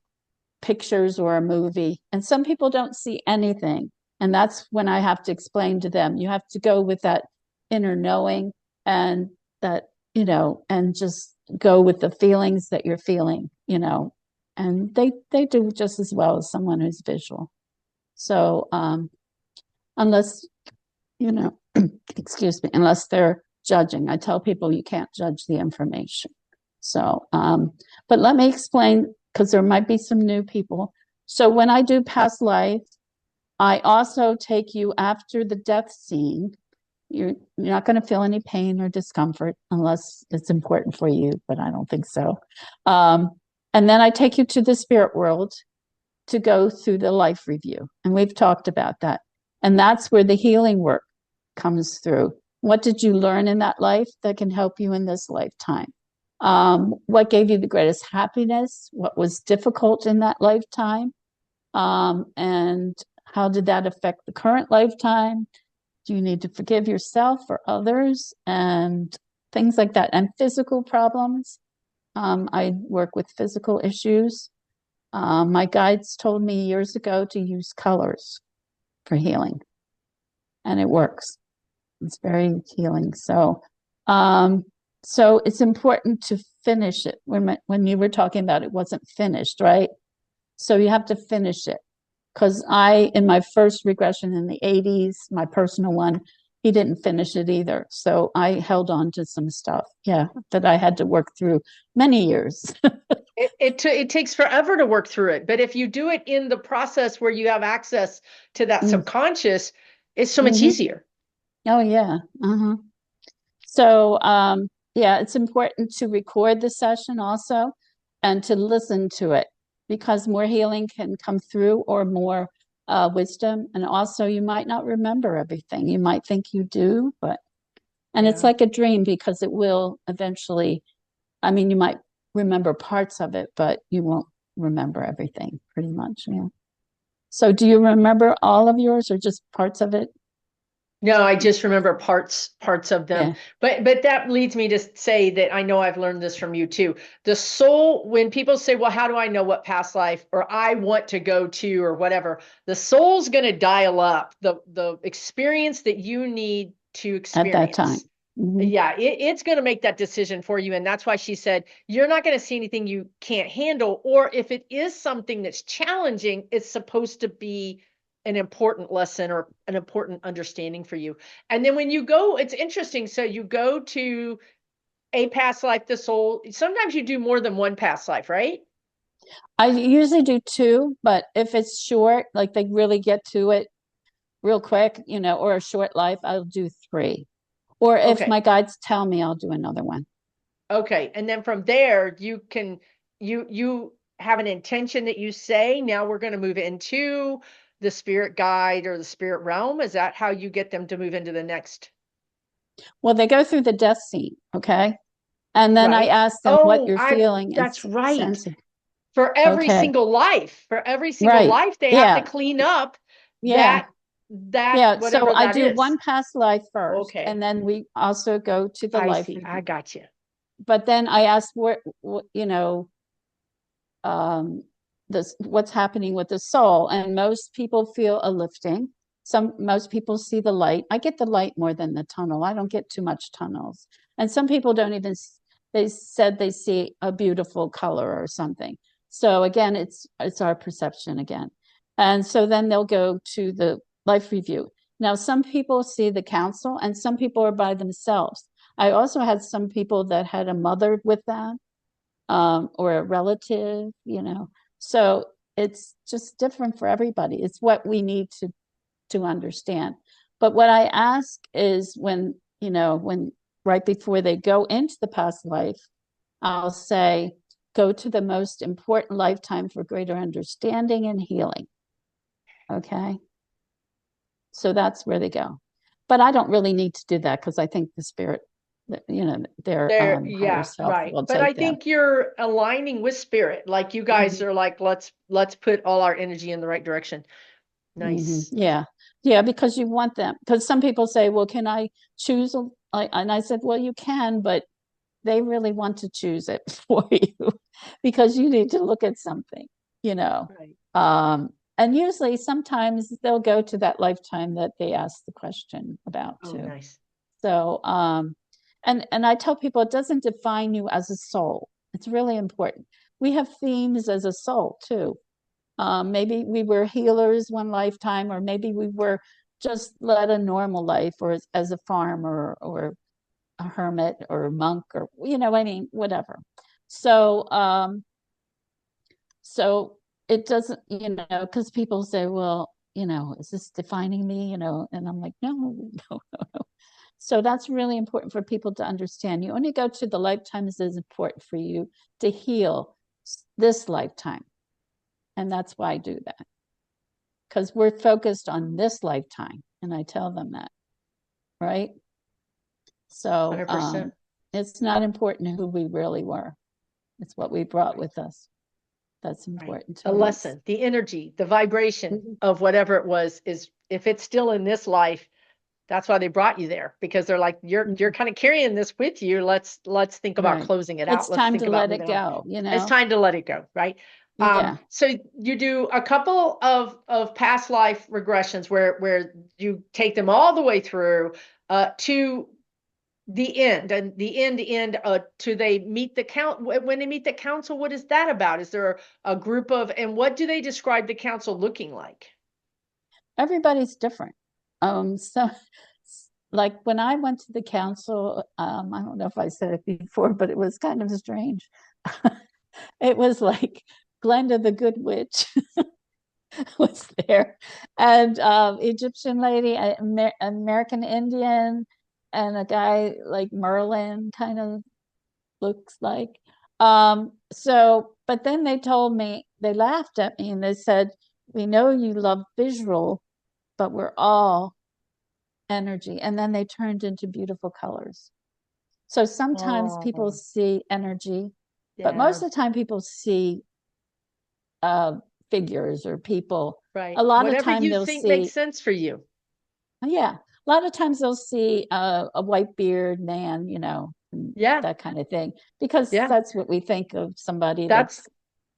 pictures or a movie, and some people don't see anything. And that's when I have to explain to them, you have to go with that inner knowing, and that, and just go with the feelings that you're feeling, and they do just as well as someone who's visual. So unless, you know, excuse me, unless they're judging, I tell people you can't judge the information. So, but let me explain, because there might be some new people. So when I do past life, I also take you after the death scene. You're not going to feel any pain or discomfort unless it's important for you, but I don't think so. Um, and then I take you to the spirit world to go through the life review. And we've talked about that. And that's where the healing work comes through. What did you learn in that life that can help you in this lifetime? What gave you the greatest happiness? What was difficult in that lifetime? And how did that affect the current lifetime? Do you need to forgive yourself or others? And things like that. And physical problems. I work with physical issues. My guides told me years ago to use colors for healing, and it works. It's very healing. Um, so it's important to finish it. When you were talking about it wasn't finished, right? So you have to finish it. Because in my first regression in the 80s, my personal one, he didn't finish it either. So I held on to some stuff, yeah, that I had to work through many years. It takes forever to work through it, but if you do it in the process where you have access to that Mm, subconscious, it's so much mhm. easier. Oh, yeah. So, yeah, it's important to record the session also and to listen to it because more healing can come through or more wisdom. And also, you might not remember everything. You might think you do, and it's Yeah. like a dream because it will eventually, I mean, you might remember parts of it, but you won't remember everything pretty much. Yeah. So, do you remember all of yours or just parts of it? No, I just remember parts of them. Yeah, But that leads me to say that I know I've learned this from you too. The soul, when people say, "Well, how do I know what past life or I want to go to or whatever?" The soul's going to dial up the experience that you need to at that time. experience. Hmm. Yeah, it's going to make that decision for you. And that's why she said, you're not going to see anything you can't handle. Or if it is something that's challenging, it's supposed to be an important lesson or an important understanding for you. And then when you go, it's interesting. So you go to a past life, the soul, sometimes you do more than one past life, right? I usually do two, but if it's short, like they really get to it real quick, or a short life, I'll do three. Or if Okay. my guides tell me, I'll do another one. Okay. And then from there, you have an intention that you say, now we're going to move into the spirit guide or the spirit realm. Is that how you get them to move into the next? Well, they go through the death scene, okay? And then I Right. ask them what Oh, you're I feeling and that's right. sensing. Okay, For every single right. life, they have to Yeah, clean up yeah, that yeah. So whatever I that do is. one past life first, and Okay. then we also go to the I life see. I review. got you. But then I ask um, this what's happening with the soul, and most people feel a lifting. Most people see the light. I get the light more than the tunnel. I don't get too much tunnels, and some people don't even. They said they see a beautiful color or something. So again, it's our perception again, and so then they'll go to the life review. Now, some people see the council, and some people are by themselves. I also had some people that had a mother with them, or a relative, So it's just different for everybody. It's what we need to understand. But what I ask is when right before they go into the past life, I'll say, go to the most important lifetime for greater understanding and healing. Okay. So that's where they go. But I don't really need to do that because I think the spirit, their There, higher yeah, self right. will But I take them. think you're aligning with spirit. Like you guys Mhm. are like, let's put all our energy in the right direction. Nice. Yeah. Yeah, because you want them. Because some people say, well, can I choose? And I said, well, you can, but they really want to choose it for you because you need to look at something, you know. Right. And usually sometimes they'll go to that lifetime that they asked the question about Oh, too. nice. So, and I tell people it doesn't define you as a soul. It's really important. We have themes as a soul too. Maybe we were healers one lifetime, or maybe we were just led a normal life, or as a farmer, or a hermit, or a monk, or I mean, whatever. So, so it doesn't, because people say, well, is this defining me? And I'm like, no, no, no, no. So that's really important for people to understand. You only go to the lifetimes that is important for you to heal this lifetime. And that's why I do that, because we're focused on this lifetime. And I tell them that, right? So 100%. it's not important who we really were, it's what we brought Right. with us. that's Right. important to The release. lesson, the energy, the vibration Mhm. of whatever it was is, if it's still in this life, that's why they brought you there, because they're like, you're Mhm. kind of carrying this with you. Let's think about Right. closing it out. It's Let's time think to about let it moving on. go, It's time to let it go, right? Yeah. So you do a couple of past life regressions where you take them all the way through to the end, and the end to they meet the count. When they meet the council, what is that about? Is there a group of, and what do they describe the council looking like? Everybody's different. So like when I went to the council, I don't know if I said it before, but it was kind of strange. It was like Glenda the Good Witch was there, and Egyptian lady, American Indian, and a guy like Merlin kind of looks like. So, but then they told me, they laughed at me and they said, "We know you love visual, but we're all energy." And then they turned into beautiful colors. So sometimes people Oh, see energy, but yeah, most of the time people see uh, figures or people. right. A lot of Whatever time you they'll think makes see, sense for you. yeah, a lot of times they'll see a white beard man, and Yeah, that kind of thing, because yeah. that's what we think of somebody That's that's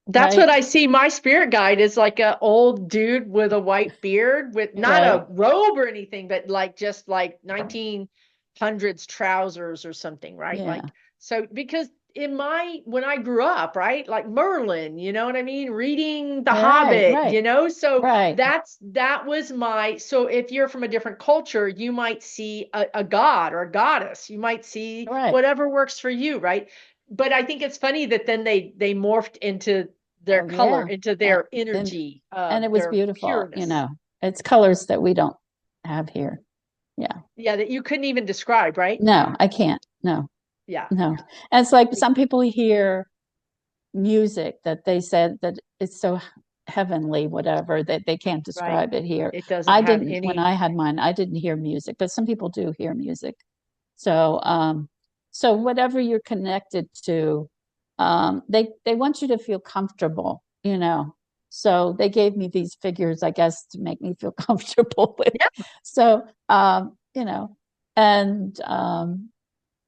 That's right, what I see. My spirit guide is like a old dude with a white beard, with not right, a robe or anything, but like just like 1900s trousers or something, right? yeah, Like, so because when I grew up, right? Like Merlin, you know what I mean? Reading The right, Hobbit, right, so right, that was my, so if you're from a different culture, you might see a god or a goddess. You might see right. whatever works for you, right? But I think it's funny that then they morphed into their Oh color, yeah, into and their and energy, and it was their beautiful. pureness. It's colors that we don't have here. Yeah. Yeah, that you couldn't even describe, right? No, I can't. No, Yeah. no. And it's like some people hear music that they said that it's so heavenly, whatever, that they can't Right. describe it here. It doesn't I have didn't, when any. I had mine, I didn't hear music, but some people do hear music. So, so whatever you're connected to, they want you to feel comfortable. So they gave me these figures, I guess, to make me feel comfortable with. Yeah. So, and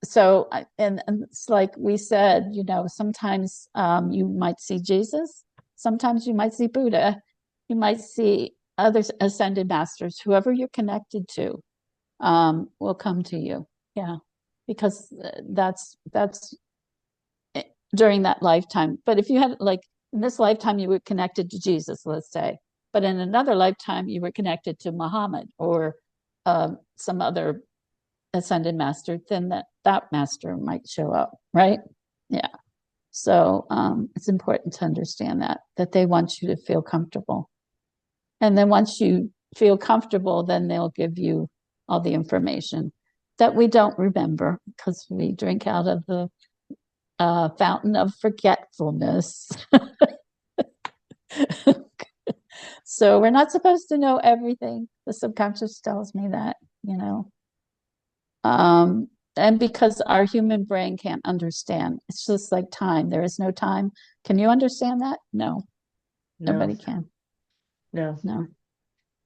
so and it's like we said, sometimes you might see Jesus, sometimes you might see Buddha, you might see other ascended masters, whoever you're connected to will come to you. Yeah, because that's during that lifetime. But if you had, like, in this lifetime you were connected to Jesus, let's say, but in another lifetime you were connected to Muhammad or some other ascended master, then that master might show up, right? Yeah. So it's important to understand that they want you to feel comfortable. And then once you feel comfortable, then they'll give you all the information that we don't remember because we drink out of the fountain of forgetfulness. So we're not supposed to know everything. The subconscious tells me that. And because our human brain can't understand, it's just like time. There is no time. Can you understand that? No, No, nobody can. no. No.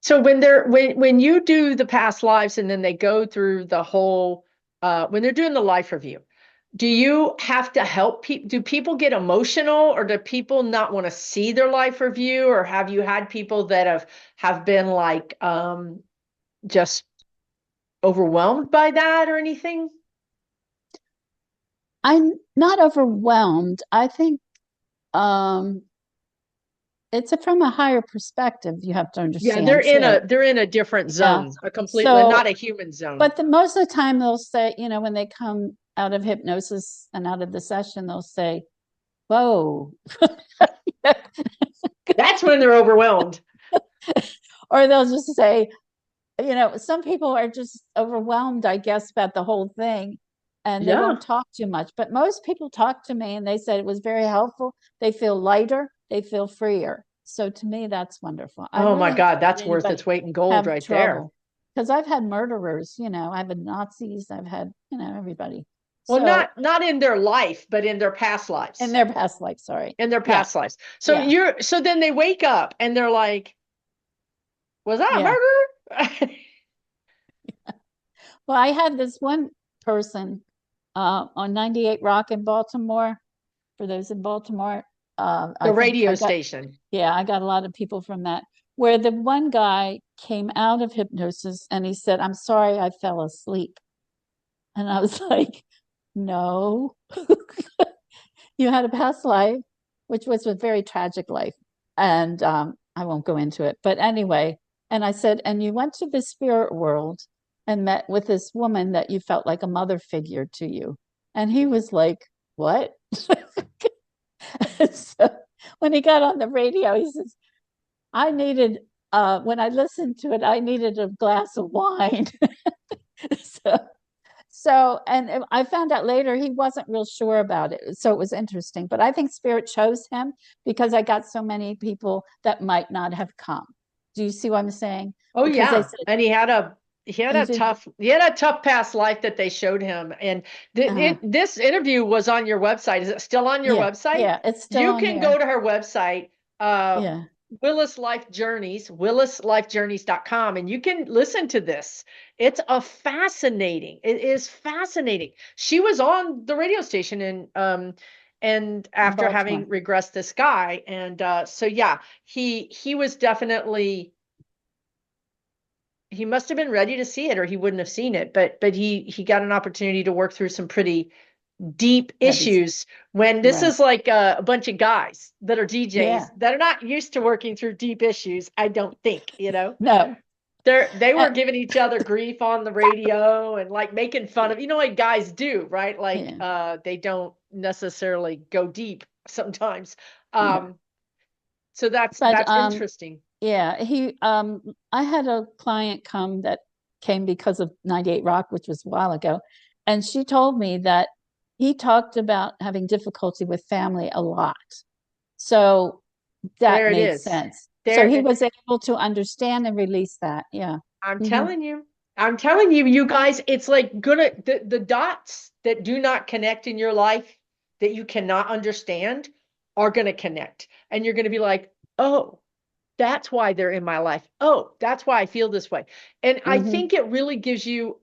So when you do the past lives and then they go through the whole, when they're doing the life review, do you have to help people? Do people get emotional, or do people not want to see their life review? Or have you had people that have been like just overwhelmed by that or anything? I'm not overwhelmed. I think um, it's from a higher perspective, you have to Yeah, understand too. they're in a different Yeah. zone, a completely not So, a human zone. but most of the time they'll say, when they come out of hypnosis and out of the session, they'll say, whoa. That's when they're overwhelmed. Or they'll just say, some people are just overwhelmed, I guess, about the whole thing and they Yeah. won't talk too much. But most people talk to me and they said it was very helpful. They feel lighter, they feel freer. So to me, that's wonderful. I've Oh my really God, never had that's worth its anybody weight in gold have right there. trouble because I've had murderers, I've had Nazis, I've had, everybody. Well, So not in their life, but in their past in lives. their past life, sorry. In their Yeah, past lives. So yeah, so then they wake up and they're like, was that yeah. a murder? Well, I had this one person on 98 Rock in Baltimore. For those in Baltimore, The I think radio I got, station. yeah, I got a lot of people from that. Where the one guy came out of hypnosis and he said, "I'm sorry, I fell asleep." And I was like, "No, you had a past life, which was a very tragic life." And I won't go into it. But anyway, and I said, "And you went to the spirit world and met with this woman that you felt like a mother figure to you." And he was like, "What?" So when he got on the radio, he says, I needed, when I listened to it, I needed a glass of wine. so, and I found out later he wasn't real sure about it. So it was interesting. But I think Spirit chose him because I got so many people that might not have come. Do you see what I'm saying? Oh Because they yeah. said, And he did, he had a tough past life that they showed him. And this interview was on your website. Is it still on your yeah, website? yeah, it's still You on can go there. to her website, uh, Yeah, Willis Life Journeys, willislifejourneys.com, and you can listen to this. It is fascinating. She was on the radio station and in after Baltimore. having regressed this guy. And so yeah, he was definitely, he must have been ready to see it or he wouldn't have seen it. But he got an opportunity to work through some pretty deep Heavy. issues when this Right. is like a bunch of guys that are DJs Yeah. that are not used to working through deep issues, I don't think, you know. No. They Uh, were giving each other grief on the radio and like making fun of, what guys do, right? Like yeah. they don't necessarily go deep sometimes. Yeah. Um so But that's interesting. yeah, I had a client come that came because of 98 Rock, which was a while ago, and she told me that he talked about having difficulty with family a lot. So that There it made is. sense. So he There was able to understand and release that. Yeah. I'm Hmm. telling you. I'm telling you, you guys, it's like gonna the dots that do not connect in your life that you cannot understand are gonna connect. And you're gonna be like, oh, that's why they're in my life. Oh, that's why I feel this way. And I Hmm. think it really gives you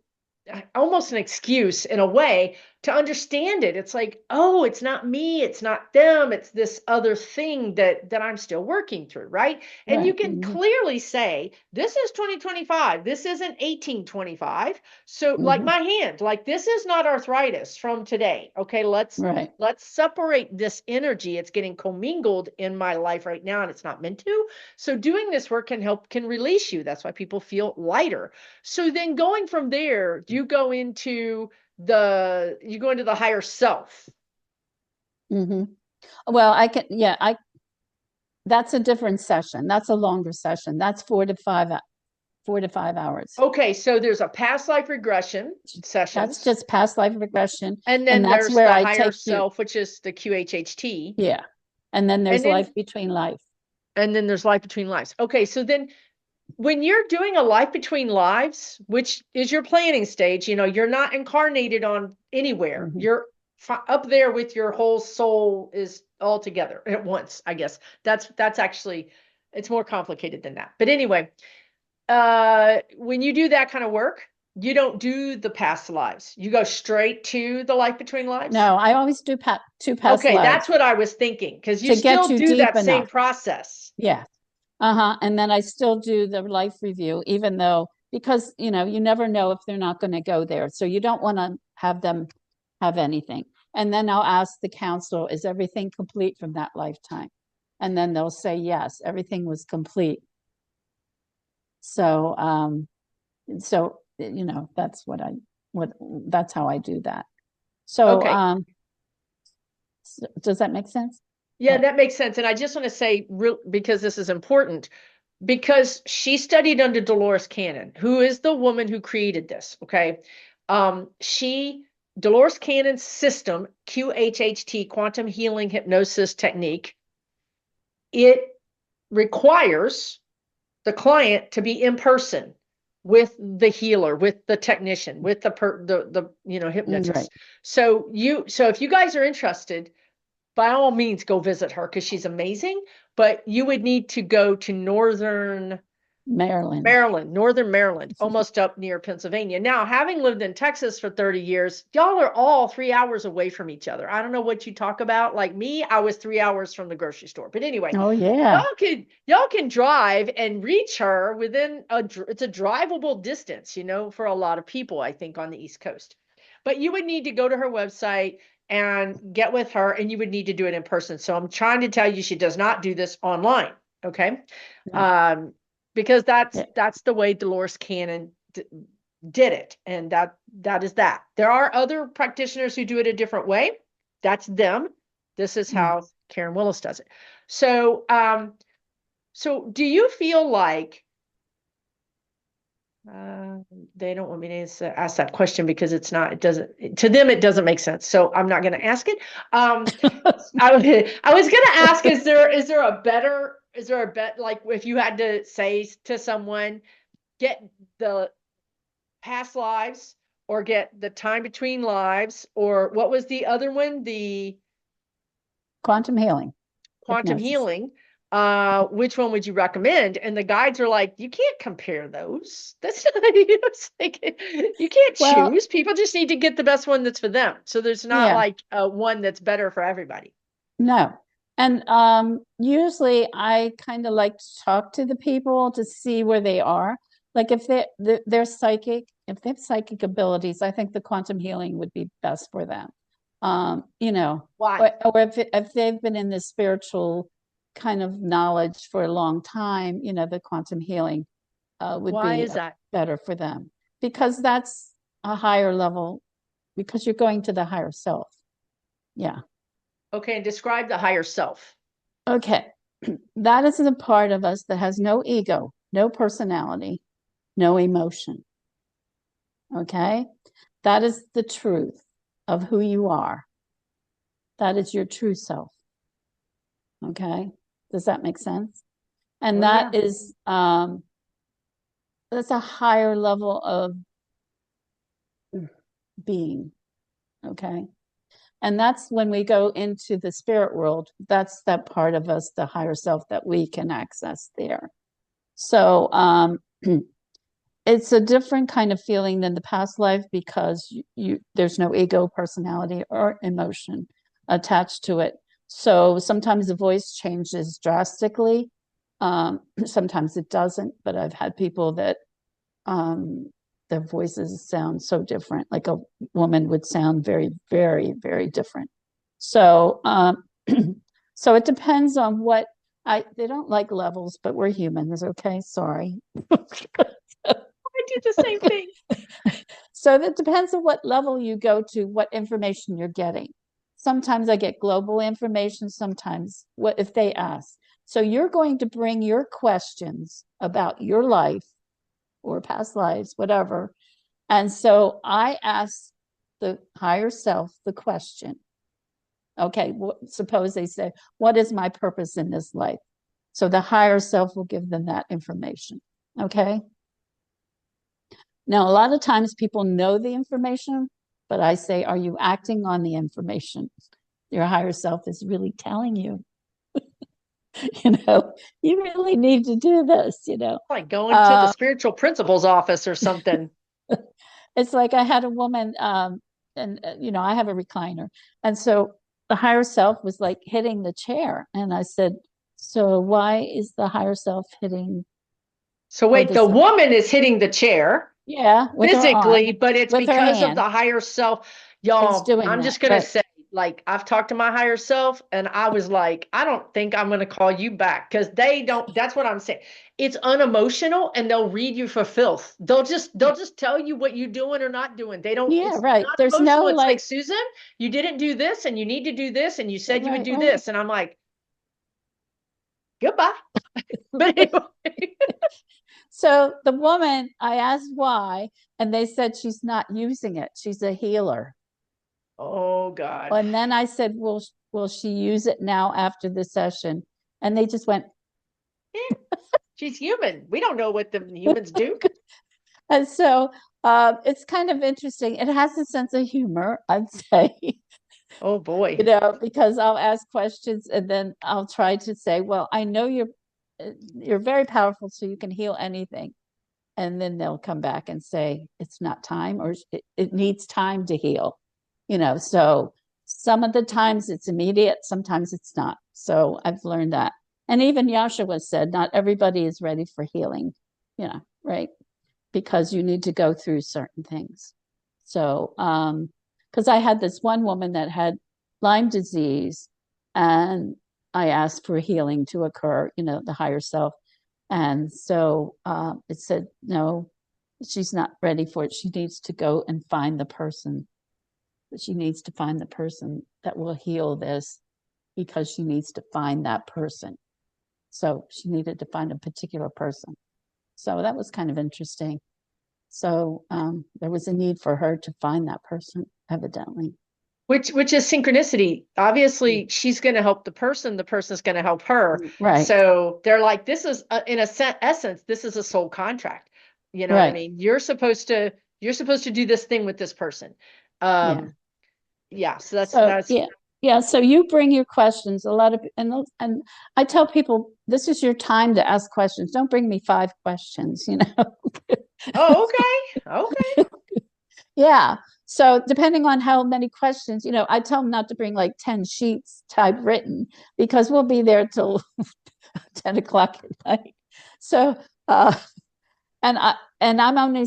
almost an excuse in a way to understand it. It's like, oh, it's not me, it's not them, it's this other thing that I'm still working through, right? And you Right. can Hmm. clearly say, this is 2025, this isn't 1825. So like Hmm. my hand, like this is not arthritis from today. Okay, Right. let's separate this energy. It's getting commingled in my life right now and it's not meant to. So doing this work can release you. That's why people feel lighter. So then going from there, you go into the higher self. Hmm. Well, I can, yeah, that's a different session. That's a longer session. That's 4 to 5 hours. Okay, so there's a past life regression That's sessions, just past life regression. and And then that's there's where the I higher take you. self, which is the QHHT, Yeah. And then and there's life then between life. there's life between lives. Okay, so then when you're doing a life between lives, which is your planning stage, you're not incarnated on anywhere. Hmm. You're up there with your whole soul is all together at once, I guess. That's actually it's more complicated than that. But anyway, when you do that kind of work, you don't do the past lives. You go straight to the life between lives. No, I always do two past Okay, that's lives what I was thinking because you to get still you do deep that same enough. process. Yeah. Uh-huh. And then I still do the life review, even though, because, you never know if they're not going to go there. So you don't want to have them have anything. And then I'll ask the council, is everything complete from that lifetime? And then they'll say, yes, everything was complete. So, that's that's how I do that. So, Okay. does that make sense? Yeah, Oh, that makes sense. And I just want to say, because this is important, because she studied under Dolores Cannon, who is the woman who created this. Okay. Dolores Cannon's system, QHHT, quantum healing hypnosis technique, it requires the client to be in person. with the healer, with the technician, with the hypnotist. Right. So if you guys are interested, by all means go visit her because she's amazing, but you would need to go to northern Northern Maryland, almost up near Pennsylvania. Now, having lived in Texas for 30 years, y'all are all 3 hours away from each other. I don't know what you talk about. Like me, I was 3 hours from the grocery store. But anyway, Oh, yeah. y'all can drive and reach her within it's a drivable distance, for a lot of people, I think, on the East Coast. But you would need to go to her website and get with her, and you would need to do it in person. So I'm trying to tell you, she does not do this online. Okay. No. Because Yeah. that's the way Dolores Cannon did it, and that is that. There are other practitioners who do it a different way. That's them. This is how Karen Willis does it. So, so do you feel like they don't want me to ask that question because it doesn't, to them, it doesn't make sense. So I'm not going to ask it. I was going to ask, is there a better, like if you had to say to someone, get the past lives or get the time between lives, or what was the other one? The Quantum healing. quantum Hypnosis. healing. Which one would you recommend? And the guides are like, you can't compare those. That's not, it's like, you can't Well, choose. People just need to get the best one that's for them. So there's not yeah. like one that's better for everybody. No. And usually I kind of like to talk to the people to see where they are. Like if they're psychic, if they have psychic abilities, I think the quantum healing would be best for them. Why? Or if they've been in this spiritual kind of knowledge for a long time, the quantum healing would Why be is that? better for them because that's a higher level, because you're going to the higher self. Yeah. Okay, and describe the higher self. Okay. That is a part of us that has no ego, no personality, no emotion. Okay. That is the truth of who you are. That is your true self. Okay. Does that make sense? And Yeah. that's a higher level of being. Okay. And that's when we go into the spirit world, that's that part of us, the higher self, that we can access there. So it's a different kind of feeling than the past life because there's no ego, personality, or emotion attached to it. So sometimes the voice changes drastically. Sometimes it doesn't, but I've had people that their voices sound so different, like a woman would sound very, very, very different. So so it depends on what they don't like levels, but we're humans, okay? Sorry. I do the same thing. So that depends on what level you go to, what information you're getting. Sometimes I get global information, sometimes what if they ask. So you're going to bring your questions about your life or past lives, whatever. And so I ask the higher self the question. Okay, suppose they say, what is my purpose in this life? So the higher self will give them that information. Okay. Now, a lot of times people know the information, but I say, are you acting on the information? Your higher self is really telling you, you really need to do this, Like going to the spiritual principal's office or something. It's like I had a woman, and I have a recliner. And so the higher self was like hitting the chair. And I said, so why is the higher self hitting? So wait, the woman is hitting the chair. Yeah, with physically, her arm, but it's with her because of hand. the higher self. It's Y'all, doing I'm that, just gonna right. say, like, I've talked to my higher self and I was like, I don't think I'm gonna call you back because they don't, that's what I'm saying. It's unemotional and they'll read you for filth. They'll just tell you what you're doing or not doing. They don't, Yeah, it's right. not There's no emotional. It's like, like, Susan, you didn't do this and you need to do this and you said you would right, do right. this. And I'm like, goodbye. But anyway. So the woman, I asked why, and they said she's not using it. She's a healer. Oh God. And then I said, will she use it now after the session? And they just went, She's human. We don't know what the humans do. And so it's kind of interesting. It has a sense of humor, I'd say, Oh you boy. know, because I'll ask questions and then I'll try to say, well, I know you're very powerful, so you can heal anything. And then they'll come back and say it's not time, or it needs time to heal, you know. So some of the times it's immediate, sometimes it's not. So I've learned that. And even Yashua said not everybody is ready for healing, you know, right? Because you need to go through certain things. So because I had this one woman that had Lyme disease, and I asked for healing to occur, you know, the higher self. And so it said, no, she's not ready for it. She needs to go and find the person. She needs to find the person that will heal this, because she needs to find that person. So she needed to find a particular person. So that was kind of interesting. So there was a need for her to find that person, evidently. Which is synchronicity. Obviously, she's going to help the person's going to help her. Right, So they're like, this is in a essence, this is a soul contract. You know what I right. mean? You're supposed to do this thing with this person. Yeah. Yeah, so So that's yeah, yeah. So you bring your questions. A lot of and I tell people this is your time to ask questions. Don't bring me 5 questions. You know. oh, okay. Okay. Yeah. So depending on how many questions, you know, I tell them not to bring like 10 sheets typewritten, because we'll be there till 10 o'clock at night. So uh, and I'm only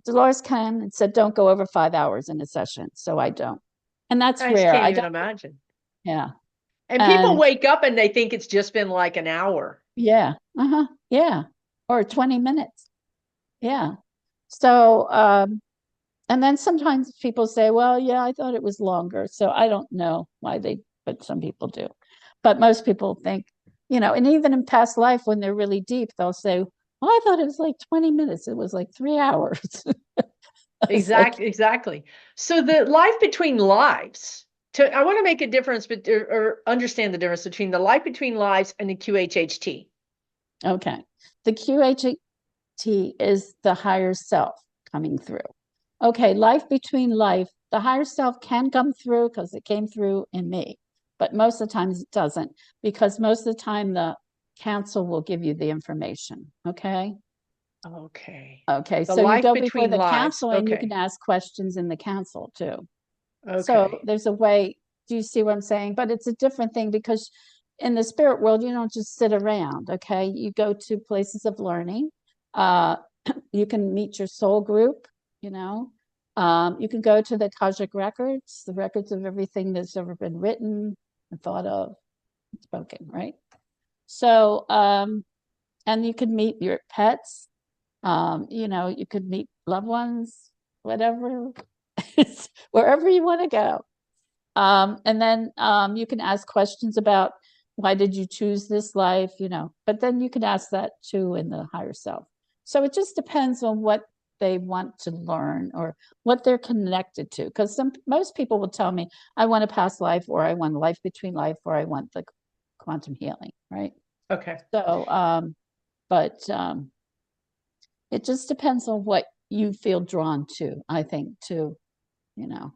Dolores came and said don't go over 5 hours in a session, so I don't, and that's I just rare. can't I even don't. imagine. Yeah. And people And wake up and they think it's just been like an hour. yeah, yeah, or 20 minutes. Yeah. So and then sometimes people say, well, yeah, I thought it was longer. So I don't know why they, but some people do. But most people think, you know, and even in past life when they're really deep, they'll say, well, I thought it was like 20 minutes. It was like 3 hours. It's like, Exactly. So the life between lives. I want to make a difference, but or understand the difference between the life between lives and the QHHT. okay. The QHT is the higher self coming through. Okay, life between life, the higher self can come through because it came through in me, but most of the times it doesn't, because most of the time the council will give you the information. Okay. Okay. Okay, The so you life go before between the lives. council and you can Okay. ask questions in the council too. So Okay. there's a way. Do you see what I'm saying? But it's a different thing, because in the spirit world, you don't just sit around. Okay, you go to places of learning. Uh, you can meet your soul group. You know, you can go to the Akashic records, the records of everything that's ever been written and thought of, and spoken. Right. So, and you can meet your pets. You know, you could meet loved ones, whatever, wherever you want to go. And then you can ask questions about why did you choose this life, you know, but then you can ask that too in the higher self. So it just depends on what they want to learn or what they're connected to. Because most people will tell me, I want a past life, or I want life between life, or I want the quantum healing, right? Okay. So, but it just depends on what you feel drawn to, I think, too, you know.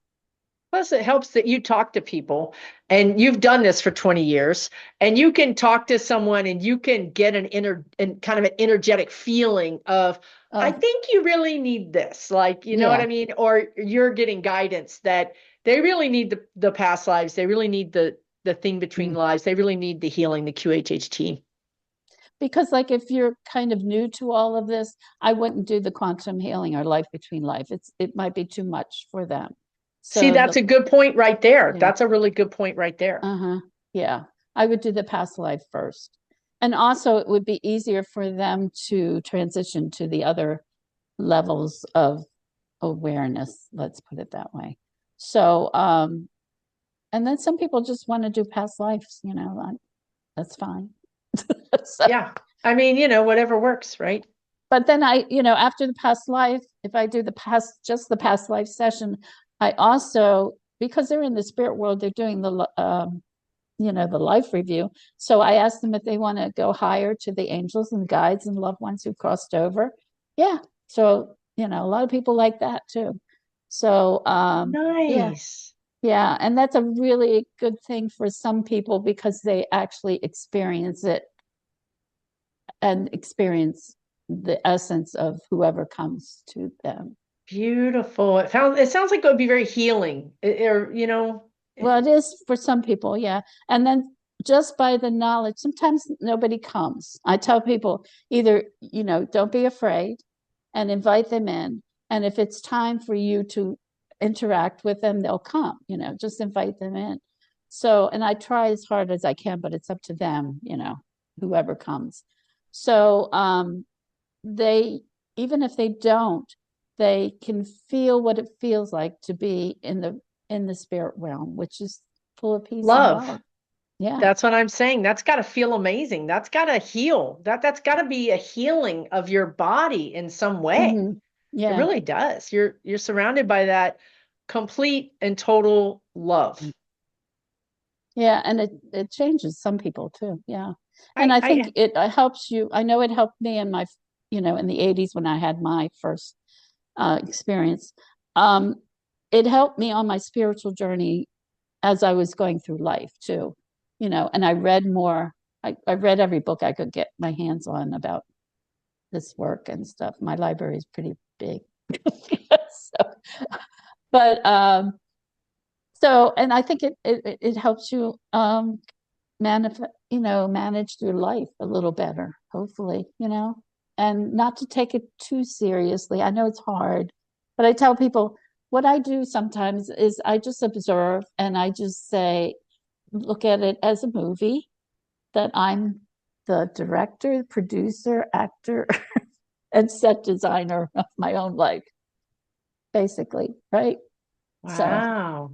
Plus, it helps that you talk to people and you've done this for 20 years and you can talk to someone and you can get an inner and kind of an energetic feeling of, I Oh, think you really need this. Like, you know what yeah. I mean? Or you're getting guidance that they really need the past lives. They really need the thing between Mm. lives. They really need the healing, the QHHT. Because, like, if you're kind of new to all of this, I wouldn't do the quantum healing or life between life. It might be too much for them. See, So that's the a good point right there. yeah, That's a really good point right there. yeah, I would do the past life first, and also it would be easier for them to transition to the other levels of awareness. Let's put it that way. So, and then some people just want to do past lives. You know, that's fine. So, Yeah. I mean, whatever works, right? but then you know, after the past life, if I do just the past life session, I also, because they're in the spirit world, they're doing you know, the life review. So I asked them if they want to go higher to the angels and guides and loved ones who crossed over. Yeah. So, a lot of people like that too. So, yeah, Nice. yeah. And that's a really good thing for some people because they actually experience it and experience the essence of whoever comes to them. Beautiful. It sounds like it would be very healing. Or, Well, it is for some people, yeah. And then just by the knowledge, sometimes nobody comes. I tell people either, don't be afraid and invite them in. And if it's time for you to interact with them, they'll come, just invite them in. So, and I try as hard as I can, but it's up to them, whoever comes. So, they, even if they don't, they can feel what it feels like to be in the spirit realm, which is full of peace and love. love. Yeah. That's what I'm saying. That's got to feel amazing. That's got to heal. That's got to be a healing of your body in some way. Hmm. It Yeah. really does. You're surrounded by that complete and total love. Yeah. And it changes some people too. Yeah. And I I think I it helps you. I know it helped me in my, in the 80s when I had my first experience. Um, it helped me on my spiritual journey as I was going through life too, and I read more. I read every book I could get my hands on about this work and stuff. My library is pretty big. so, but and I think it helps you manage through life a little better, hopefully, and not to take it too seriously. I know it's hard, but I tell people what I do sometimes is I just observe and I just say, look at it as a movie that I'm the director, producer, actor, and set designer of my own life, basically, right? So, wow.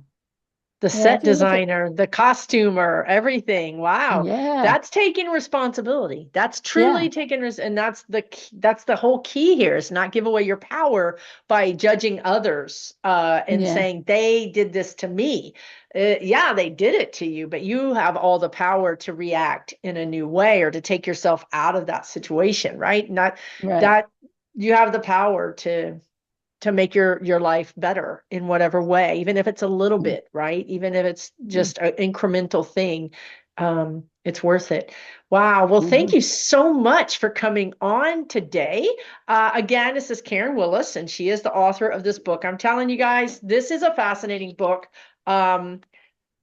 The yeah, set if you look at, designer, the costumer, everything. Wow. yeah, That's taking responsibility. That's yeah, truly taking and that's the whole key here is not give away your power by judging others and yeah, saying they did this to me. Yeah, they did it to you, but you have all the power to react in a new way or to take yourself out of that situation, right? Not right. that you have the power to make your life better in whatever way, even if it's a little bit, right? Even if it's just an incremental thing, it's worth it. Wow. Well, thank Mm-hmm. you so much for coming on today. Again, this is Karen Willis, and she is the author of this book. I'm telling you guys, this is a fascinating book.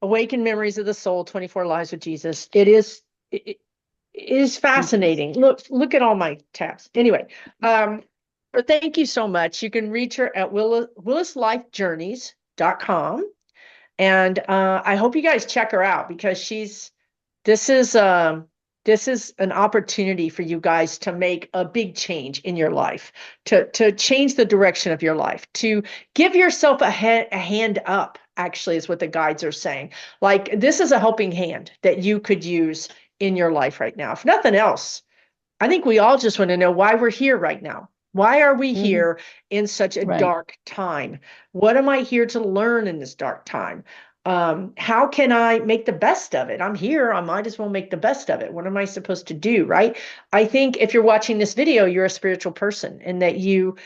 Awaken Memories of the Soul, 24 Lives with Jesus. It is Mm-hmm. fascinating. Look at all my tabs. Anyway, but thank you so much. You can reach her at willislifejourneys.com. And I hope you guys check her out because this is um this is an opportunity for you guys to make a big change in your life, to change the direction of your life, to give yourself a hand up, actually, is what the guides are saying. Like this is a helping hand that you could use in your life right now. If nothing else, I think we all just want to know why we're here right now. Why are we Mm-hmm. here in such a Right. dark time? What am I here to learn in this dark time? How can I make the best of it? I'm here. I might as well make the best of it. What am I supposed to do? Right. I think if you're watching this video, you're a spiritual person and that you're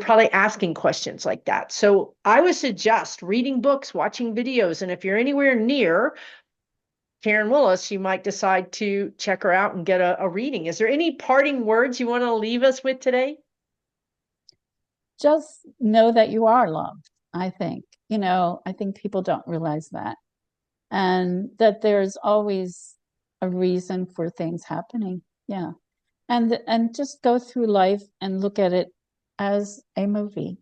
probably asking questions like that. So I would suggest reading books, watching videos. And if you're anywhere near Karen Willis, you might decide to check her out and get a reading. Is there any parting words you want to leave us with today? Just know that you are loved, I think. I think people don't realize that. And that there's always a reason for things happening. Yeah. And just go through life and look at it as a movie,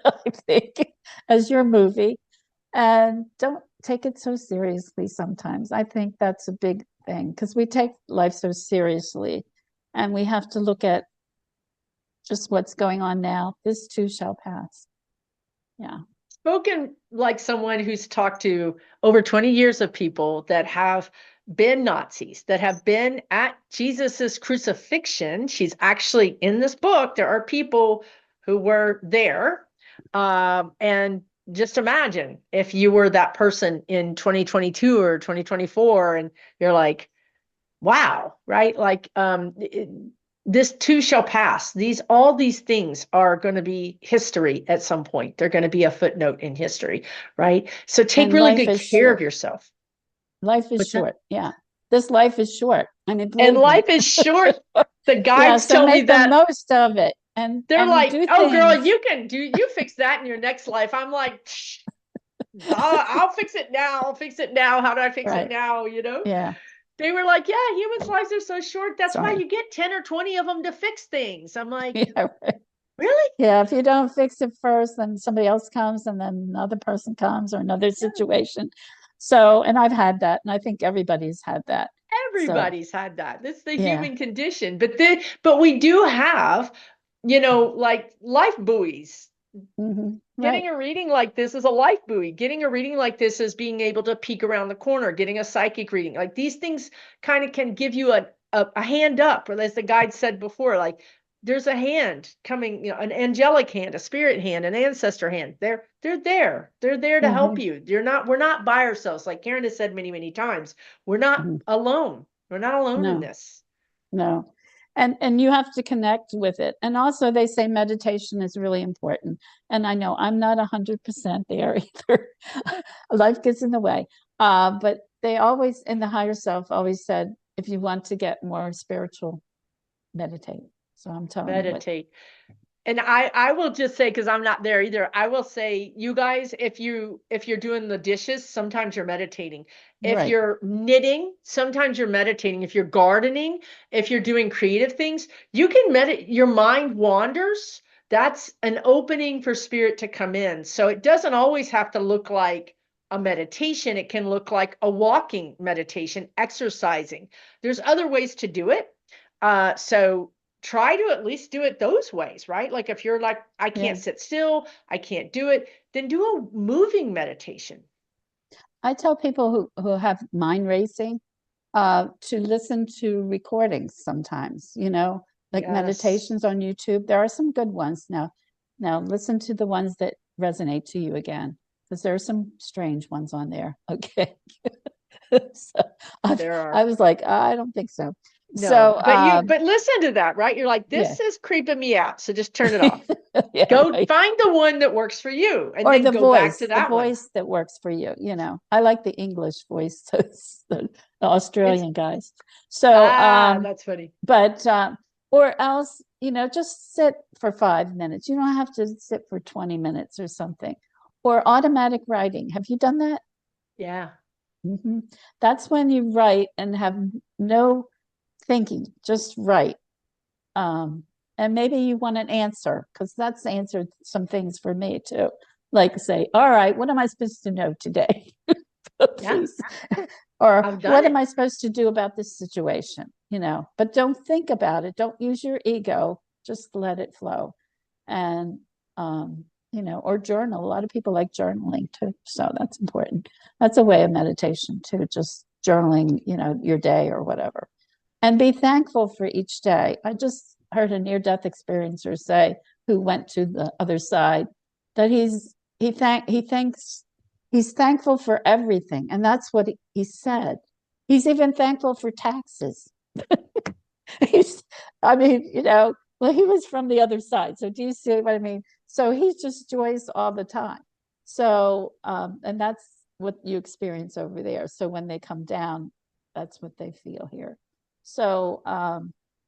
I think, as your movie. And don't take it so seriously sometimes. I think that's a big thing because we take life so seriously and we have to look at just what's going on now. This too shall pass. Yeah. Spoken like someone who's talked to over 20 years of people that have been Nazis, that have been at Jesus's crucifixion. She's actually in this book. There are people who were there. And just imagine if you were that person in 2022 or 2024, and you're like, wow, right? Like, this too shall pass. All these things are going to be history at some point. They're going to be a footnote in history, right? So take And really life good is care of short. yourself. Life is What's that? short. Yeah. This life is short. I mean, And believe me. life is short. The Yeah. guides So tell me make the that. most of it They're and like, do "Oh, girl, things. you fix that in your next life." I'm like, I'll fix it now. I'll fix it now. How do I fix it Right. now? You know? Yeah. They were like, "Yeah, humans' lives are so short. That's why Sorry. you get 10 or 20 of them to fix things." I'm like, Yeah. Right. "Really?" Yeah. If you don't fix it first, then somebody else comes and then another person comes or another Yeah. situation. So, and I've had that. And I think everybody's had that. So, Everybody's had that. That's the yeah. human condition. But we do have, like life buoys. Right. Getting a reading like this is a life buoy. Getting a reading like this is being able to peek around the corner, getting a psychic reading. Like these things kind of can give you a hand up, or as the guide said before, like there's a hand coming, an angelic hand, a spirit hand, an ancestor hand. They're there. They're there to help Hmm. you. We're not by ourselves. Like Karen has said many, many times, we're not Hmm. alone. We're not alone in No. this. No. And you have to connect with it. And also they say meditation is really important. And I know I'm not 100% there either. Life gets in the way. But they always in the higher self always said if you want to get more spiritual, meditate. So I'm telling you what. Meditate. And I will just say, because I'm not there either, I will say, you guys, if you're doing the dishes, sometimes you're meditating. If Right. you're knitting, sometimes you're meditating. If you're gardening, if you're doing creative things, you can meditate. Your mind wanders. That's an opening for spirit to come in. So it doesn't always have to look like a meditation. It can look like a walking meditation, exercising. There's other ways to do it. So try to at least do it those ways, right? Like if you're like, I Yeah. can't sit still, I can't do it, then do a moving meditation. I tell people who have mind racing to listen to recordings sometimes, like Yes, meditations on YouTube. There are some good ones now. Now listen to the ones that resonate to you again, because there are some strange ones on there. Okay. So there I are. was like, I don't think so. No, So but listen to that, right? You're like, yeah. this is creeping me out. So just turn it off. Yeah, Go right. find the one that works for you and Or then go back to the that one. voice that works for you. I like the English voice, the It's Australian guys. So that's funny. but or else just sit for 5 minutes. You don't have to sit for 20 minutes or something. Or automatic writing. Have you done that? Yeah. Hmm. That's when you write and have no thinking, just write. And maybe you want an answer, because that's answered some things for me too, like say, all right, what am I supposed to know today? Yeah. Please. Or I've done what am it. I supposed to do about this situation? But don't think about it. Don't use your ego. Just let it flow. And, or journal. A lot of people like journaling too. So that's important. That's a way of meditation too, just journaling, your day or whatever. And be thankful for each day. I just heard a near-death experiencer say, who went to the other side, that he thanks he's thankful for everything, and that's what he said. He's even thankful for taxes. he's, I mean, well, he was from the other side. So do you see what I mean? So he's just joyous all the time. So, and that's what you experience over there. So when they come down, that's what they feel here. So,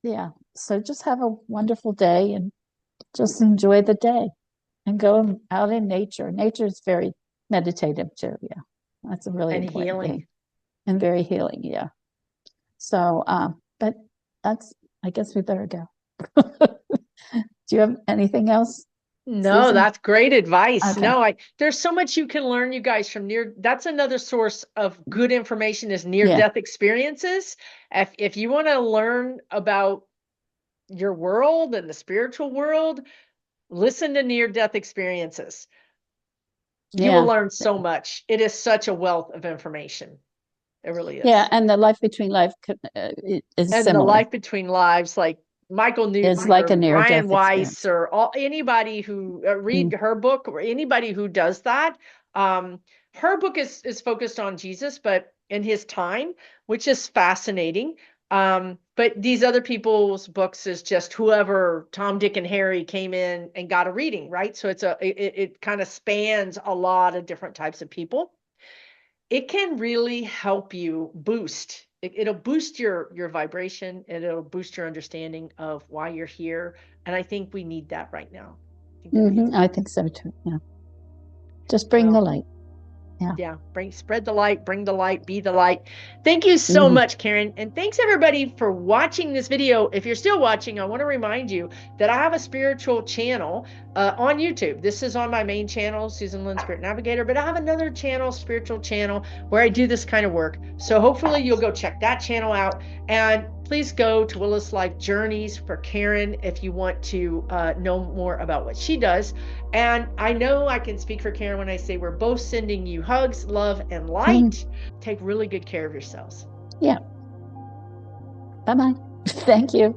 yeah. So just have a wonderful day and just enjoy the day and go out in nature. Nature is very meditative too. Yeah. That's a really And important healing. thing and very healing. Yeah. So, but that's, I guess we better go. Do you have anything else, No, Susan? that's great advice. Okay. No, there's so much you can learn, you guys, from that's another source of good information is near Yeah. death experiences. If you want to learn about your world and the spiritual world, listen to near death experiences. You will Yeah. learn so much. It is such a wealth of information. It really Yeah. is. And the life between life is And the similar. life between lives, like Michael It's Newton like a or near Brian death Weiss experience. or anybody who read Mm. her book, or anybody who does that. Um, Her book is focused on Jesus, but in his time, which is fascinating. But these other people's books is just whoever Tom, Dick, and Harry came in and got a reading, right? So it kind of spans a lot of different types of people. It can really help you boost. It'll boost your vibration, and it'll boost your understanding of why you're here. And I think we need that right now. I think so too. Yeah. Just bring the light. Yeah, spread the light, bring the light, be the light. Thank you so much, Karen. And thanks everybody for watching this video. If you're still watching, I want to remind you that I have a spiritual channel on YouTube. This is on my main channel, Susan Lynn Spirit Navigator, but I have another channel, spiritual channel, where I do this kind of work. So hopefully you'll go check that channel out. And please go to Willis Life Journeys for Karen if you want to know more about what she does. And I know I can speak for Karen when I say we're both sending you hugs, love, and light. Take really good care of yourselves. Yeah. Bye-bye. Thank you.